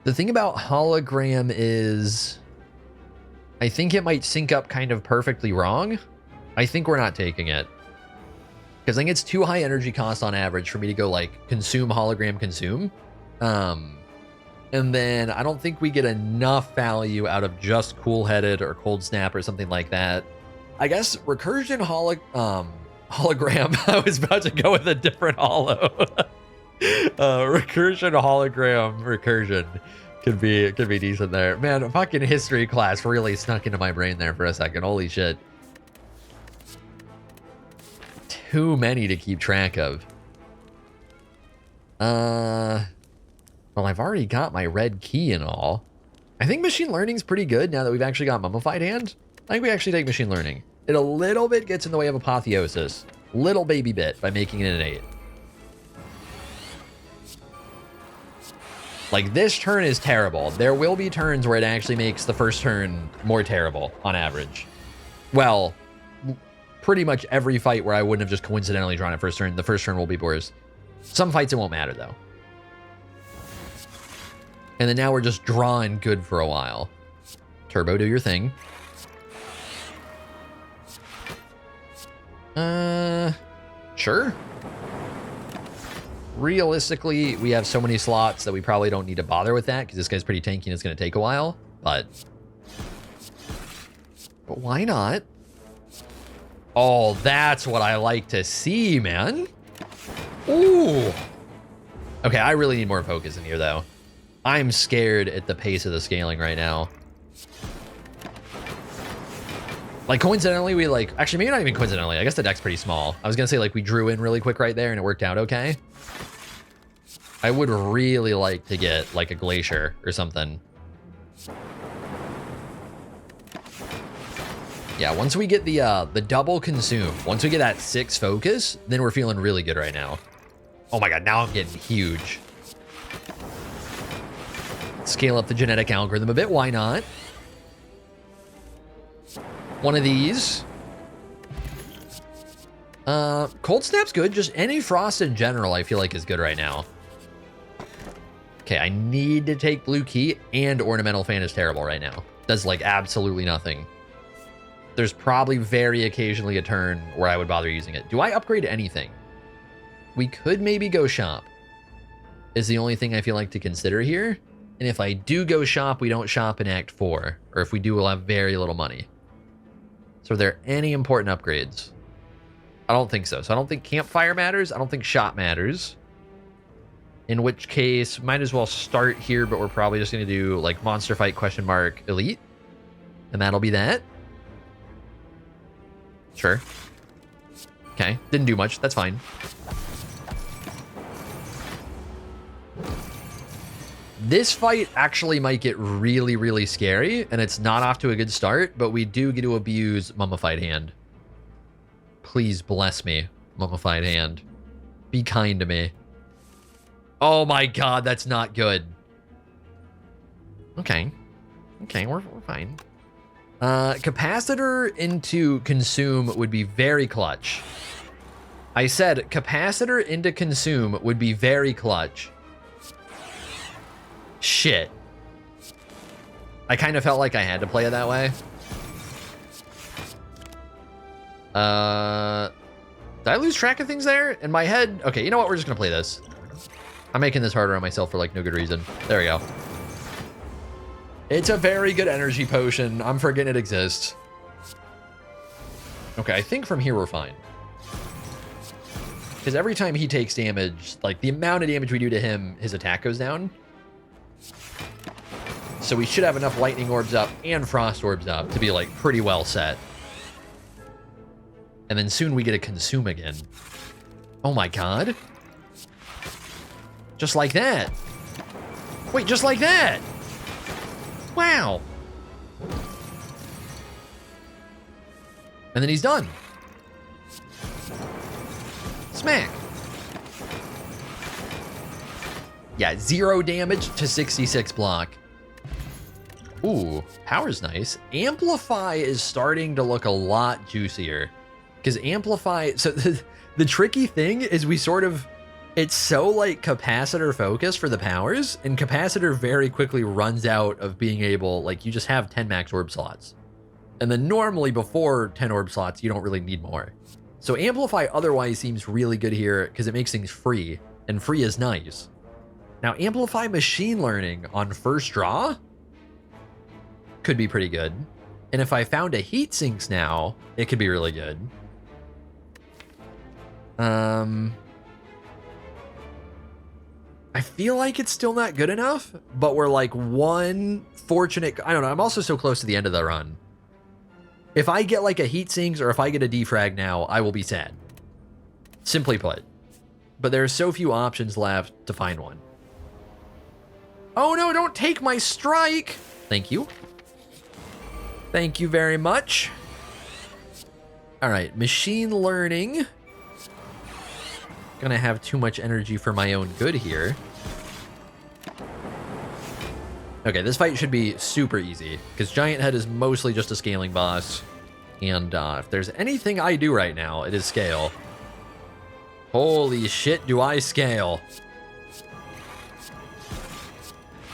thing about hologram is I think it might sync up kind of perfectly wrong. I think we're not taking it. Because I think it's too high energy cost on average for me to go like consume hologram consume. And then I don't think we get enough value out of just cool-headed or cold snap or something like that. I guess recursion hologram. I was about to go with a different holo. Recursion hologram recursion could be decent there. Man, fucking history class really snuck into my brain there for a second. Holy shit. Too many to keep track of. Well, I've already got my red key and all. I think machine learning's pretty good now that we've actually got mummified hand. I think we actually take machine learning. It a little bit gets in the way of apotheosis. Little baby bit by making it an 8. Like, this turn is terrible. There will be turns where it actually makes the first turn more terrible on average. Well, pretty much every fight where I wouldn't have just coincidentally drawn it first turn, the first turn will be worse. Some fights it won't matter though. And then now we're just drawing good for a while. Turbo, do your thing. Sure. Realistically, we have so many slots that we probably don't need to bother with that because this guy's pretty tanky and it's going to take a while. But why not? Oh, that's what I like to see, man. Ooh. Okay, I really need more focus in here, though. I'm scared at the pace of the scaling right now. Like, coincidentally, we like... Actually, maybe not even coincidentally. I guess the deck's pretty small. I was going to say, like, we drew in really quick right there and it worked out okay. I would really like to get, like, a Glacier or something. Yeah, once we get the double consume, once we get that 6 focus, then we're feeling really good right now. Oh my god, now I'm getting huge. Scale up the genetic algorithm a bit, why not? One of these. Cold Snap's good, just any frost in general I feel like is good right now. Okay, I need to take blue key, and Ornamental Fan is terrible right now. Does like absolutely nothing. There's probably very occasionally a turn where I would bother using it. Do I upgrade anything? We could maybe go shop. Is the only thing I feel like to consider here. And if I do go shop, we don't shop in Act 4. Or if we do, we'll have very little money. So are there any important upgrades? I don't think so. So I don't think Campfire matters. I don't think shop matters. In which case, might as well start here, but we're probably just going to do like Monster Fight ? Elite. And that'll be that. Sure. Okay, didn't do much. That's fine. This fight actually might get really, really scary, and it's not off to a good start, but we do get to abuse Mummified Hand. Please bless me, Mummified Hand. Be kind to me. Oh my god, that's not good. Okay. Okay, we're fine. Capacitor into Consume would be very clutch. I said Capacitor into Consume would be very clutch. Shit. I kind of felt like I had to play it that way. Did I lose track of things there? In my head? Okay, you know what? We're just gonna play this. I'm making this harder on myself for like no good reason. There we go. It's a very good energy potion. I'm forgetting it exists. Okay, I think from here we're fine. Because every time he takes damage, like the amount of damage we do to him, his attack goes down. So we should have enough lightning orbs up and frost orbs up to be like pretty well set. And then soon we get a consume again. Oh my god. Just like that. Wait, just like that. Wow. And then he's done. Smack. Yeah, 0 damage to 66 block. Ooh, power's nice. Amplify is starting to look a lot juicier. Because Amplify, so the tricky thing is we sort of, it's so like capacitor focused for the powers, and capacitor very quickly runs out of being able, like you just have 10 max orb slots. And then normally before 10 orb slots, you don't really need more. So Amplify otherwise seems really good here because it makes things free, and free is nice. Now Amplify Machine Learning on first draw could be pretty good. And if I found a heat sinks now, it could be really good. I feel like it's still not good enough, but we're like one fortunate, I don't know, I'm also so close to the end of the run. If I get like a heat sinks or if I get a defrag now, I will be sad. Simply put. But there are so few options left to find one. Oh no, don't take my strike! Thank you. Thank you very much. All right, machine learning. Gonna have too much energy for my own good here. Okay, this fight should be super easy because Giant Head is mostly just a scaling boss. And if there's anything I do right now, it is scale. Holy shit, do I scale.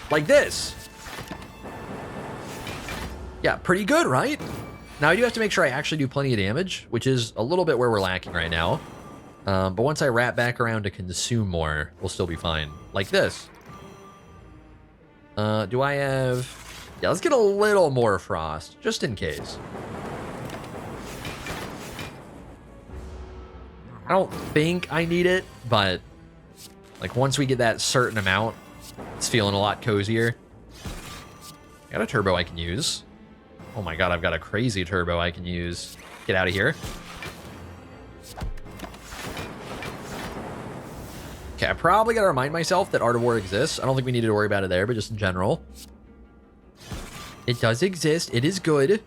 Like this. Yeah, pretty good, right? Now I do have to make sure I actually do plenty of damage, which is a little bit where we're lacking right now. But once I wrap back around to consume more, we'll still be fine. Like this. Do I have... Yeah, let's get a little more frost, just in case. I don't think I need it, but... like, once we get that certain amount, it's feeling a lot cozier. I got a turbo I can use. Oh my god, I've got a crazy turbo I can use. Get out of here. Okay, I probably gotta remind myself that Art of War exists. I don't think we need to worry about it there, but just in general. It does exist. It is good.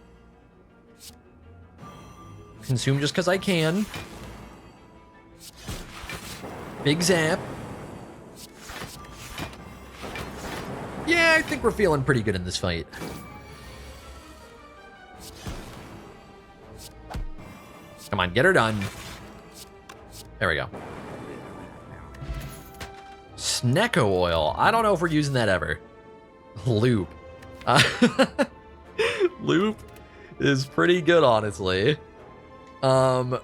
Consume just because I can. Big zap. Yeah, I think we're feeling pretty good in this fight. Come on, get her done. There we go. Snecko oil. I don't know if we're using that ever. Loop. Loop is pretty good, honestly.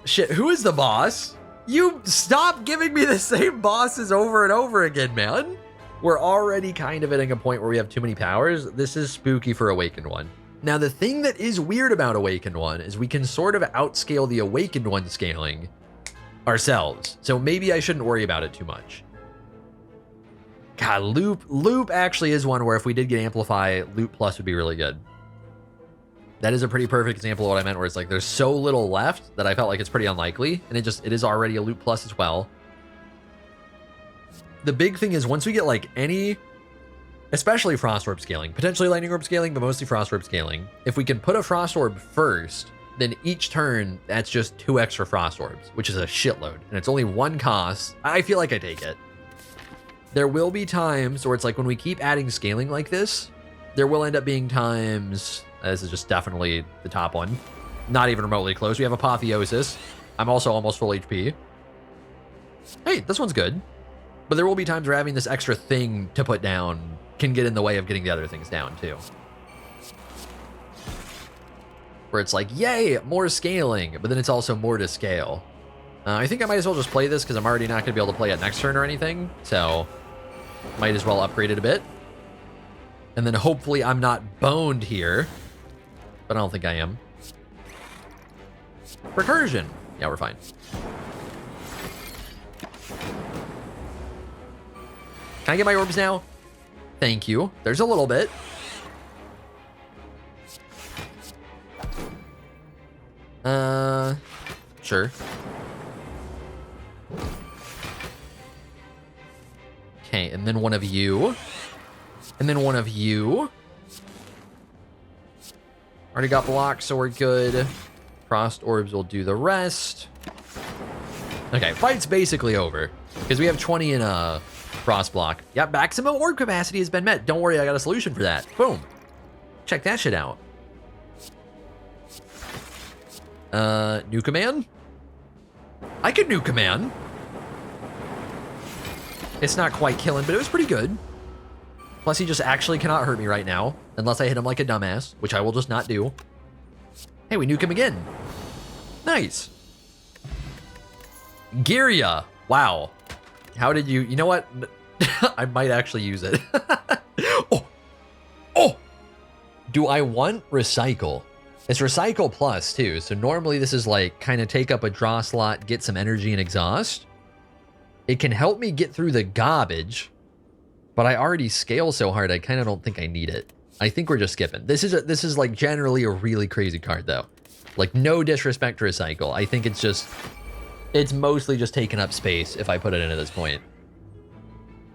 Shit, who is the boss? You stop giving me the same bosses over and over again, man. We're already kind of hitting a point where we have too many powers. This is spooky for Awakened One. Now, the thing that is weird about Awakened One is we can sort of outscale the Awakened One scaling ourselves. So maybe I shouldn't worry about it too much. God, Loop actually is one where if we did get Amplify, Loop Plus would be really good. That is a pretty perfect example of what I meant, where it's like there's so little left that I felt like it's pretty unlikely, and it is already a Loop Plus as well. The big thing is once we get like any, especially Frost Orb scaling, potentially Lightning Orb scaling, but mostly Frost Orb scaling, if we can put a Frost Orb first, then each turn, that's just 2 extra Frost Orbs, which is a shitload, and it's only 1 cost. I feel like I take it. There will be times where it's like when we keep adding scaling like this, there will end up being times, this is just definitely the top one, not even remotely close. We have Apotheosis. I'm also almost full HP. Hey, this one's good. But there will be times where having this extra thing to put down can get in the way of getting the other things down too. Where it's like, yay, more scaling, but then it's also more to scale. I think I might as well just play this because I'm already not going to be able to play it next turn or anything. So, might as well upgrade it a bit. And then hopefully I'm not boned here. But I don't think I am. Recursion. Yeah, we're fine. Can I get my orbs now? Thank you. There's a little bit. Sure. Okay, and then one of you. And then one of you. Already got blocked, so we're good. Frost orbs will do the rest. Okay, fight's basically over. Because we have 20 in Frost block. Yep, maximum orb capacity has been met. Don't worry, I got a solution for that. Boom. Check that shit out. New command? I could new command. It's not quite killing, but it was pretty good. Plus, he just actually cannot hurt me right now, unless I hit him like a dumbass, which I will just not do. Hey, we nuke him again. Nice. Giria. Wow. How did you... You know what? I might actually use it. Oh. Oh. Do I want recycle? It's recycle plus, too. So normally this is like kind of take up a draw slot, get some energy and exhaust. It can help me get through the garbage, but I already scale so hard, I kind of don't think I need it. I think we're just skipping. This is like generally a really crazy card, though. Like, no disrespect to recycle. I think it's just... It's mostly just taking up space if I put it in at this point.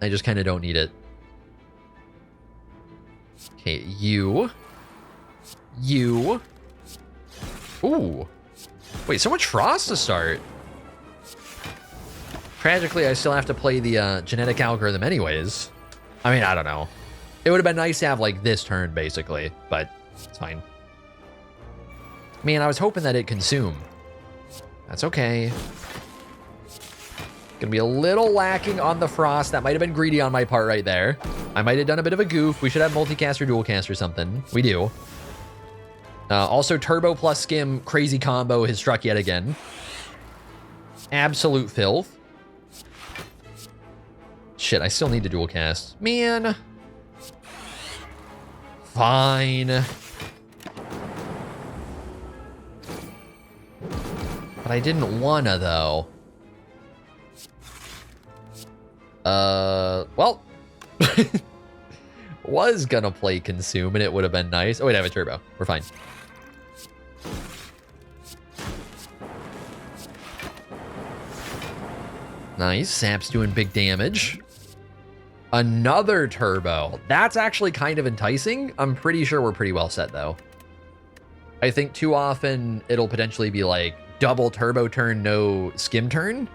I just kind of don't need it. Okay, you. Ooh. Wait, so much frost to start. Tragically, I still have to play the genetic algorithm anyways. I mean, I don't know. It would have been nice to have, like, this turn, basically, but it's fine. Man, I was hoping that it'd consume. That's okay. Gonna be a little lacking on the frost. That might have been greedy on my part right there. I might have done a bit of a goof. We should have multicast or dual cast or something. We do. Also, turbo plus skim, crazy combo has struck yet again. Absolute filth. Shit, I still need to dual cast. Man. Fine. But I didn't wanna, though. Well. Was gonna play consume, and it would have been nice. Oh, wait, I have a turbo. We're fine. Nice. Sap's doing big damage. Another turbo. That's actually kind of enticing. I'm pretty sure we're pretty well set, though. I think too often it'll potentially be like double turbo turn, no skim turn.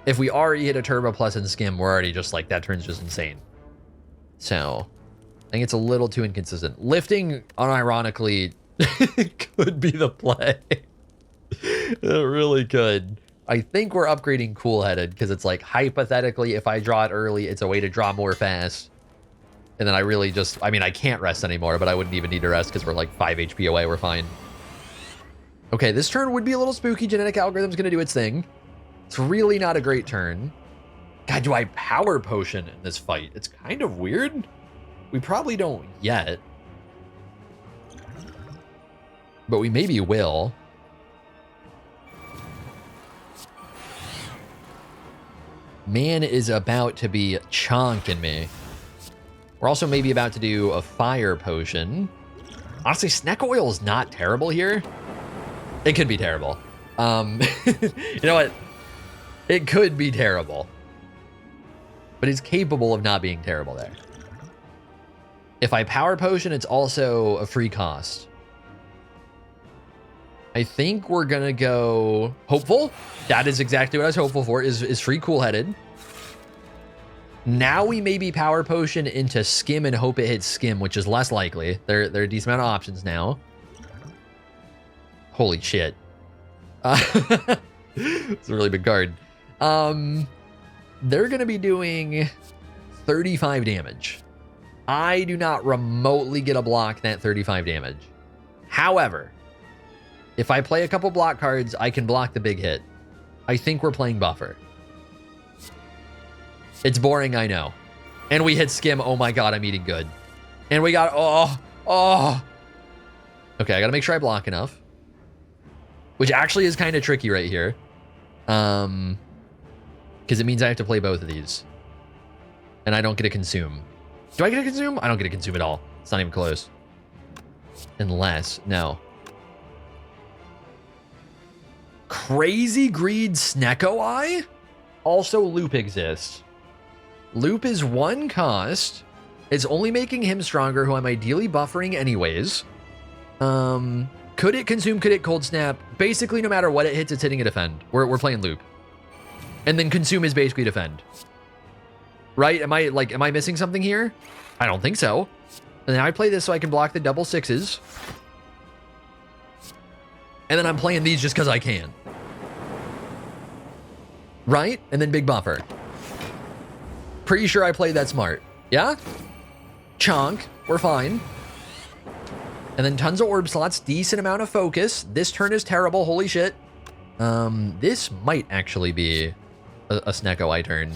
If we already hit a turbo plus and skim, we're already just like, that turn's just insane. So, I think it's a little too inconsistent. Lifting, unironically, could be the play. It really could. I think we're upgrading cool-headed because it's like, hypothetically, if I draw it early, it's a way to draw more fast. And then I really just, I mean, I can't rest anymore, but I wouldn't even need to rest because we're like 5 HP away. We're fine. Okay, this turn would be a little spooky. Genetic algorithm's going to do its thing. It's really not a great turn. God, do I power potion in this fight? It's kind of weird. We probably don't yet. But we maybe will. Man is about to be chonking me. We're also maybe about to do a fire potion. Honestly, snack oil is not terrible here. It could be terrible. You know what? It could be terrible. But it's capable of not being terrible there. If I power potion, it's also a free cost. I think we're gonna go hopeful. That is exactly what I was hopeful for, is free cool-headed. Now we maybe power potion into skim and hope it hits skim, which is less likely. There are a decent amount of options now. Holy shit. It's a really big card. They're gonna be doing 35 damage. I do not remotely get a block that 35 damage. However, if I play a couple block cards, I can block the big hit. I think we're playing buffer. It's boring, I know. And we hit skim. Oh my god, I'm eating good. And we got, oh. Okay, I gotta make sure I block enough. Which actually is kind of tricky right here. Because it means I have to play both of these. And I don't get a consume. Do I get a consume? I don't get a consume at all. It's not even close. Unless, no. Crazy Greed Snecko Eye? Also, Loop exists. Loop is 1 cost. It's only making him stronger, who I'm ideally buffering anyways. Could it consume? Could it cold snap? Basically, no matter what it hits, it's hitting a defend. We're playing Loop. And then consume is basically defend. Right? Am I missing something here? I don't think so. And then I play this so I can block the double sixes. And then I'm playing these just because I can. Right? And then big buffer. Pretty sure I played that smart. Yeah? Chonk. We're fine. And then tons of orb slots. Decent amount of focus. This turn is terrible. Holy shit. This might actually be a Snecko eye turn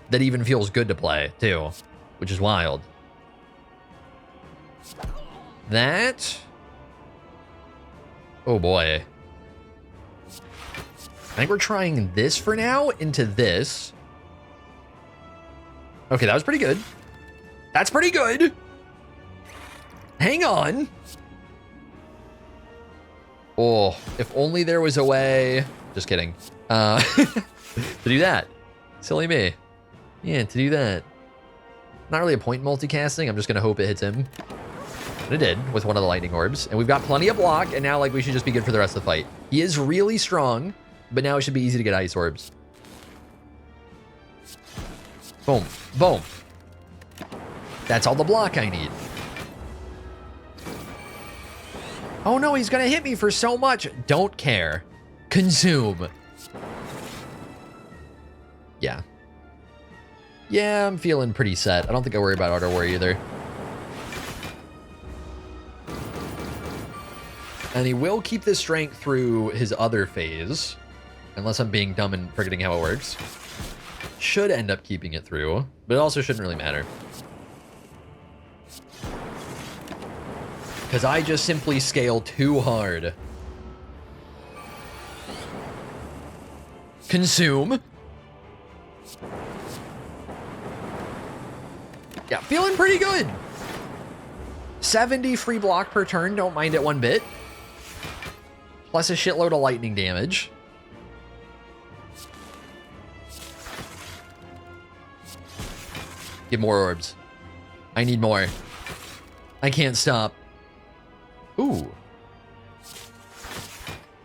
that even feels good to play, too. Which is wild. That... Oh boy. I think we're trying this for now into this. Okay, that was pretty good. That's pretty good. Hang on. Oh, if only there was a way. Just kidding. To do that. Silly me. Yeah, to do that. Not really a point multicasting. I'm just going to hope it hits him. And it did with one of the lightning orbs. And we've got plenty of block. And now, like, we should just be good for the rest of the fight. He is really strong. But now it should be easy to get ice orbs. Boom. Boom. That's all the block I need. Oh no, he's gonna hit me for so much. Don't care. Consume. Yeah. Yeah, I'm feeling pretty set. I don't think I worry about Auto War either. And he will keep this strength through his other phase. Unless I'm being dumb and forgetting how it works. Should end up keeping it through, but it also shouldn't really matter. Because I just simply scale too hard. Consume. Yeah, feeling pretty good. 70 free block per turn, don't mind it one bit. Plus a shitload of lightning damage. Give more orbs. I need more. I can't stop. Ooh.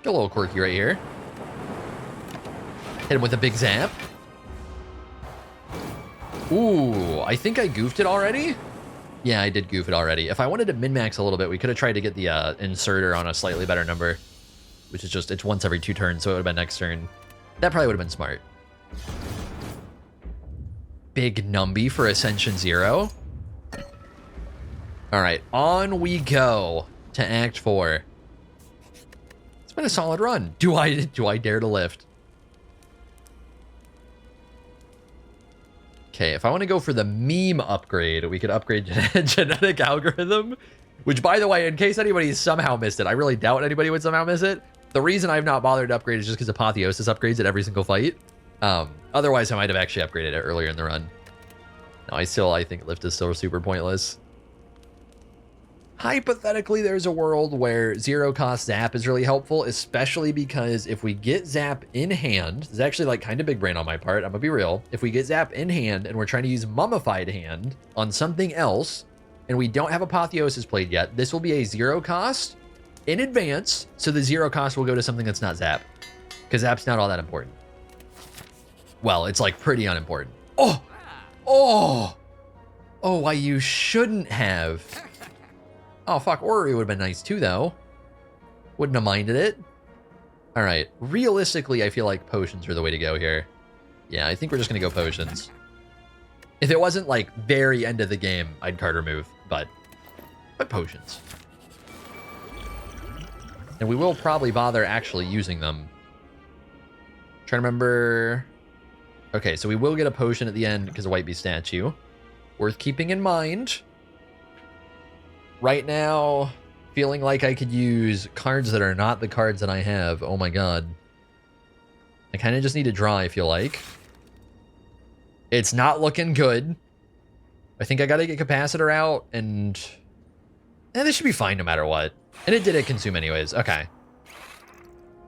Get a little quirky right here. Hit him with a big zap. Ooh, I think I goofed it already. Yeah, I did goof it already. If I wanted to min-max a little bit, we could have tried to get the inserter on a slightly better number. Which is just, it's once every 2 turns, so it would have been next turn. That probably would have been smart. Big Numby for Ascension 0. All right, on we go to Act 4. It's been a solid run. Do I dare to lift? Okay, if I want to go for the meme upgrade, we could upgrade genetic algorithm, which, by the way, in case anybody somehow missed it, I really doubt anybody would somehow miss it. The reason I've not bothered to upgrade is just because Apotheosis upgrades it every single fight. Otherwise, I might have actually upgraded it earlier in the run. No, I think lift is still super pointless. Hypothetically, there's a world where zero-cost zap is really helpful, especially because if we get zap in hand, this is actually like kind of big brain on my part, I'm gonna be real. If we get zap in hand and we're trying to use mummified hand on something else, and we don't have Apotheosis played yet, this will be a zero-cost in advance, so the zero-cost will go to something that's not zap, because zap's not all that important. Well, it's like pretty unimportant. Oh! Oh! Oh, why you shouldn't have. Oh, fuck, Orrery would have been nice too, though. Wouldn't have minded it. All right, realistically, I feel like potions are the way to go here. Yeah, I think we're just gonna go potions. If it wasn't like very end of the game, I'd Carter move, but potions. And we will probably bother actually using them. Trying to remember. Okay, so we will get a potion at the end because of White Beast statue. Worth keeping in mind. Right now, feeling like I could use cards that are not the cards that I have. Oh my god. I kind of just need to draw, I feel like. It's not looking good. I think I gotta get Capacitor out, and this should be fine no matter what. And it did consume anyways. Okay.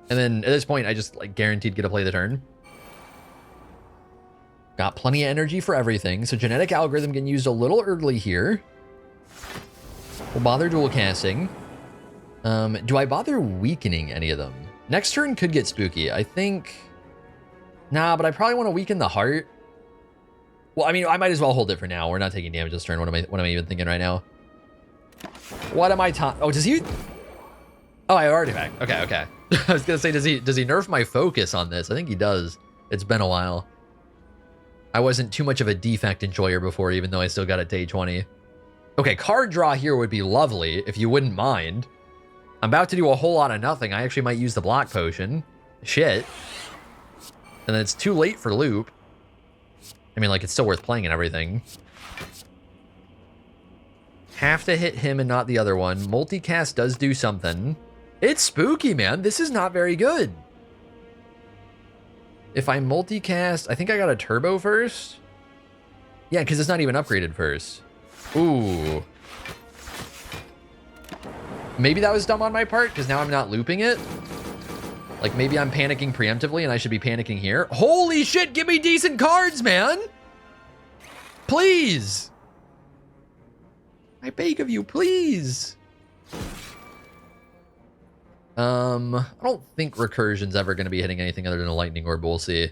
And then at this point, I just like guaranteed get to play the turn. Got plenty of energy for everything, so genetic algorithm getting used a little early here. We'll bother dual casting. Do I bother weakening any of them? Next turn could get spooky. I think... Nah, but I probably want to weaken the heart. Well, I mean, I might as well hold it for now. We're not taking damage this turn. What am I even thinking right now? What am I talking? Oh, does he? Oh, I have artifact. Okay, okay. I was gonna say, does he nerf my focus on this? I think he does. It's been a while. I wasn't too much of a defect enjoyer before, even though I still got it to 820. Okay, card draw here would be lovely, if you wouldn't mind. I'm about to do a whole lot of nothing. I actually might use the block potion. Shit. And then it's too late for loop. I mean, like, it's still worth playing and everything. Have to hit him and not the other one. Multicast does do something. It's spooky, man. This is not very good. If I multicast, I think I got a turbo first. Yeah, because it's not even upgraded first. Ooh. Maybe that was dumb on my part, because now I'm not looping it. Like, maybe I'm panicking preemptively, and I should be panicking here. Holy shit, give me decent cards, man! Please! I beg of you, please! I don't think Recursion's ever going to be hitting anything other than a Lightning Orb, but we'll see.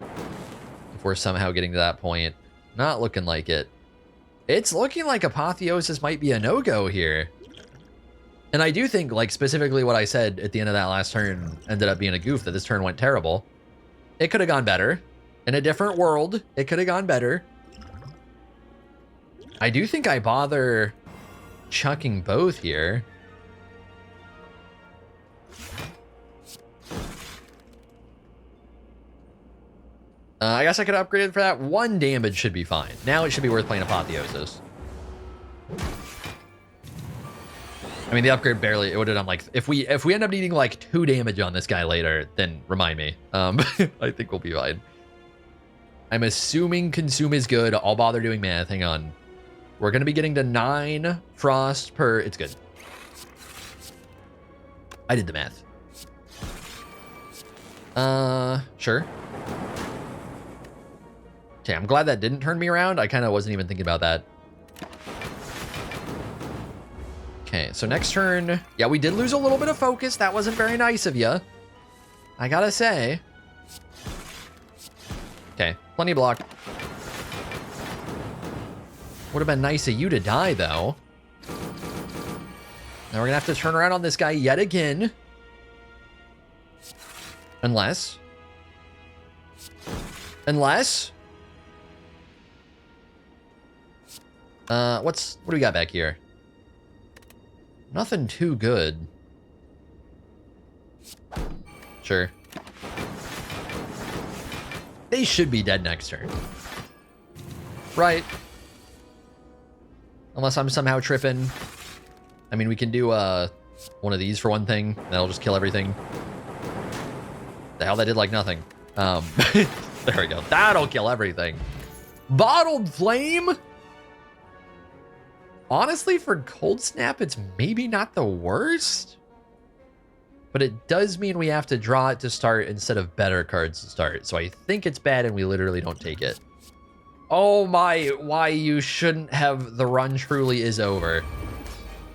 If we're somehow getting to that point. Not looking like it. It's looking like Apotheosis might be a no-go here. And I do think, like, specifically what I said at the end of that last turn ended up being a goof, that this turn went terrible. It could have gone better. In a different world, it could have gone better. I do think I bother chucking both here. I guess I could upgrade it for that. 1 damage should be fine. Now it should be worth playing Apotheosis. I mean, the upgrade barely, it would have done like, if we end up needing like 2 damage on this guy later, then remind me. I think we'll be fine. I'm assuming consume is good. I'll bother doing math. Hang on. We're going to be getting to 9 frost per, it's good. I did the math. Sure. Okay, I'm glad that didn't turn me around. I kind of wasn't even thinking about that. Okay, so next turn, yeah, we did lose a little bit of focus. That wasn't very nice of you, I gotta say. Okay, plenty of block. Would have been nice of you to die, though. Now we're gonna have to turn around on this guy yet again. Unless... what do we got back here? Nothing too good. Sure. They should be dead next turn. Right. Unless I'm somehow tripping. I mean, we can do one of these for one thing. That'll just kill everything. The hell, that did like nothing. There we go. That'll kill everything. Bottled Flame? Honestly, for Cold Snap, it's maybe not the worst. But it does mean we have to draw it to start instead of better cards to start. So I think it's bad and we literally don't take it. Oh my, why you shouldn't have. The run truly is over.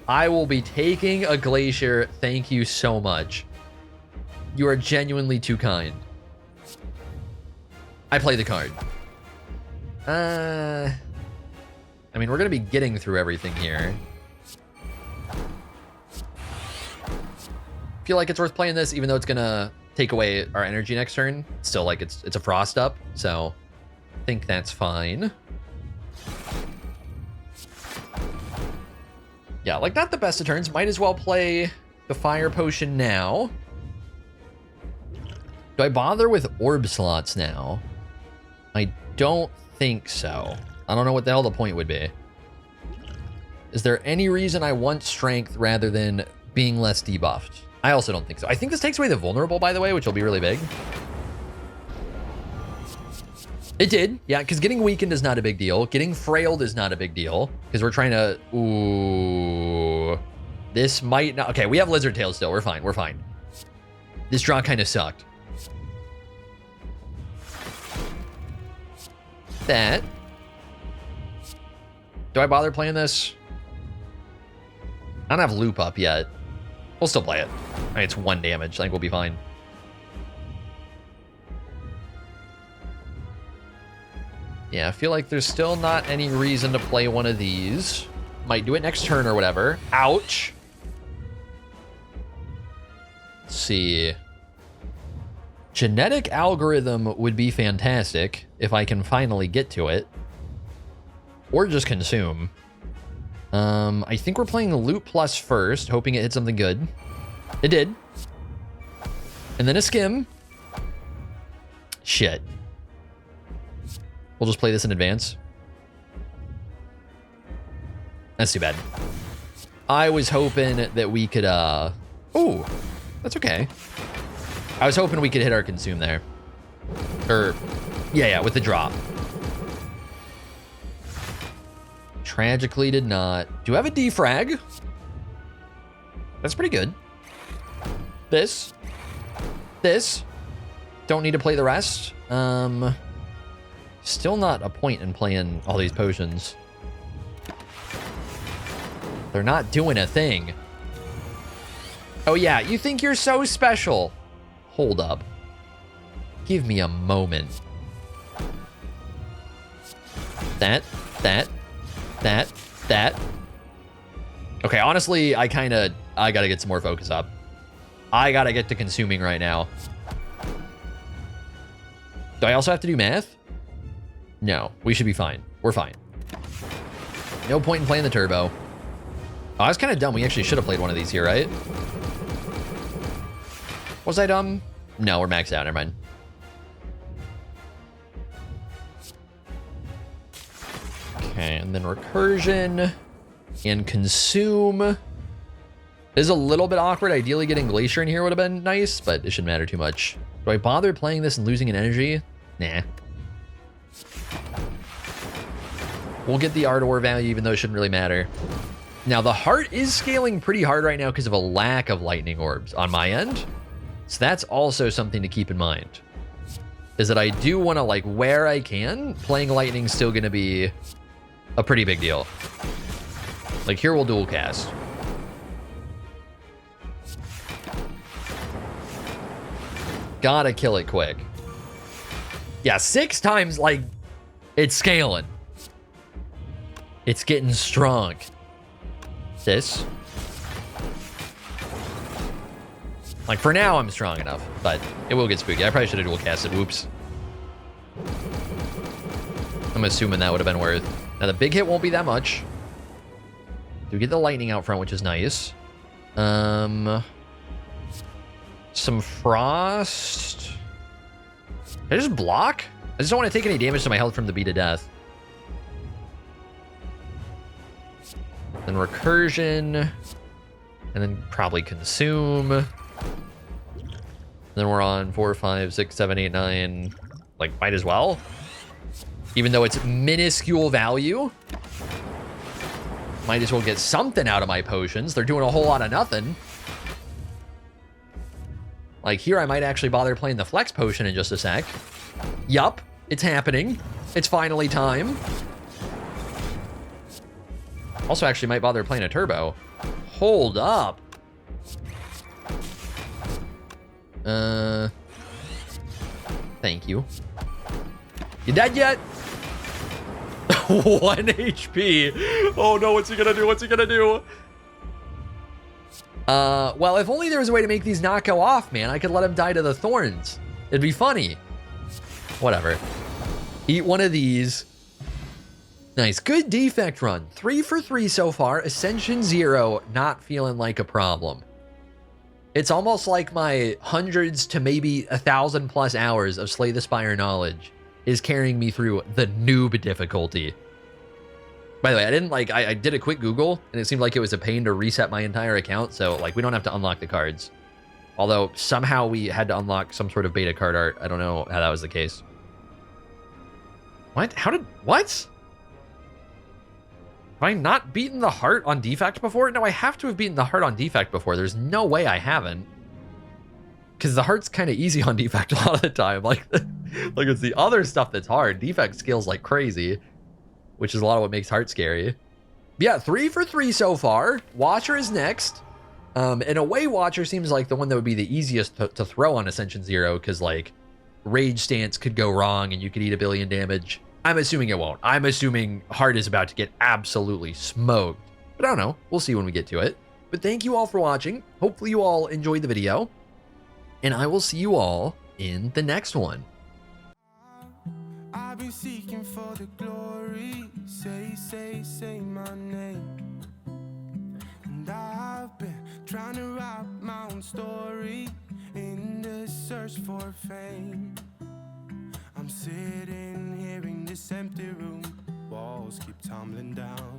I will be taking a Glacier. Thank you so much. You are genuinely too kind. I play the card. I mean, we're going to be getting through everything here. Feel like it's worth playing this, even though it's going to take away our energy next turn. Still, like, it's a frost up, so I think that's fine. Yeah, like, not the best of turns. Might as well play the Fire Potion now. Do I bother with Orb slots now? I don't think so. I don't know what the hell the point would be. Is there any reason I want strength rather than being less debuffed? I also don't think so. I think this takes away the vulnerable, by the way, which will be really big. It did, yeah, because getting weakened is not a big deal. Getting frailed is not a big deal, because we're trying to... Ooh. This might not... Okay, we have Lizard Tail still. We're fine, we're fine. This draw kind of sucked. That... Do I bother playing this? I don't have loop up yet. We'll still play it. I mean, it's 1 damage. I think we'll be fine. Yeah, I feel like there's still not any reason to play one of these. Might do it next turn or whatever. Ouch. Let's see. Genetic algorithm would be fantastic if I can finally get to it. Or just consume. I think we're playing the Loot Plus first, hoping it hit something good. It did. And then a skim. Shit. We'll just play this in advance. That's too bad. I was hoping that we could, oh, that's okay. I was hoping we could hit our consume there. Or, yeah, with the drop. Tragically did not. Do I have a defrag? That's pretty good. This. Don't need to play the rest. Still not a point in playing all these potions. They're not doing a thing. Oh yeah, you think you're so special. Hold up. Give me a moment. That. Okay, honestly, I gotta get some more focus up. I gotta get to consuming right now. Do I also have to do math? No, we should be fine. We're fine. No point in playing the turbo. Oh, I was kind of dumb. We actually should have played one of these here, right? Was I dumb? No, we're maxed out. Never mind. Okay, and then recursion and consume. This is a little bit awkward. Ideally, getting Glacier in here would have been nice, but it shouldn't matter too much. Do I bother playing this and losing an energy? Nah. We'll get the Ardor value, even though it shouldn't really matter. Now, the heart is scaling pretty hard right now because of a lack of lightning orbs on my end. So that's also something to keep in mind. Is that I do want to, like, where I can, playing lightning's still going to be a pretty big deal. Like, here we'll dual cast. Gotta kill it quick. Yeah, 6 times, like, it's scaling. It's getting strong. This. Like, for now, I'm strong enough, but it will get spooky. I probably should have dual casted. Whoops. I'm assuming that would have been worth. Now, the big hit won't be that much. Do get the lightning out front, which is nice. Some frost. Did I just block? I just don't want to take any damage to my health from the beat of death. Then recursion. And then probably consume. Then we're on 4, 5, 6, 7, 8, 9. Like, might as well. Even though it's minuscule value. Might as well get something out of my potions. They're doing a whole lot of nothing. Like, here I might actually bother playing the flex potion in just a sec. Yup, it's happening. It's finally time. Also, actually might bother playing a turbo. Hold up. Thank you. You dead yet? 1 HP. Oh no, what's he gonna do? What's he gonna do? Well, if only there was a way to make these not go off, man. I could let him die to the thorns. It'd be funny. Whatever. Eat one of these. Nice. Good defect run. 3 for 3 so far. Ascension 0. Not feeling like a problem. It's almost like my hundreds to maybe 1,000 plus hours of Slay the Spire knowledge is carrying me through the noob difficulty. By the way, I did a quick Google, and it seemed like it was a pain to reset my entire account, so, like, we don't have to unlock the cards. Although, somehow we had to unlock some sort of beta card art. I don't know how that was the case. What? What? Have I not beaten the heart on Defect before? No, I have to have beaten the heart on Defect before. There's no way I haven't. Because the heart's kind of easy on Defect a lot of the time. Like it's the other stuff that's hard. Defect scales like crazy, which is a lot of what makes heart scary. But yeah, 3 for 3 so far. Watcher is next. In a way, Watcher seems like the one that would be the easiest to throw on Ascension 0, because, like, Rage Stance could go wrong and you could eat 1 billion damage. I'm assuming it won't. I'm assuming Heart is about to get absolutely smoked But I don't know. We'll see when we get to it. But thank you all for watching. Hopefully you all enjoyed the video. And I will see you all in the next one. I've been seeking for the glory. Say my name. And I've been trying to write my own story in the search for fame. I'm sitting here in this empty room. Walls keep tumbling down.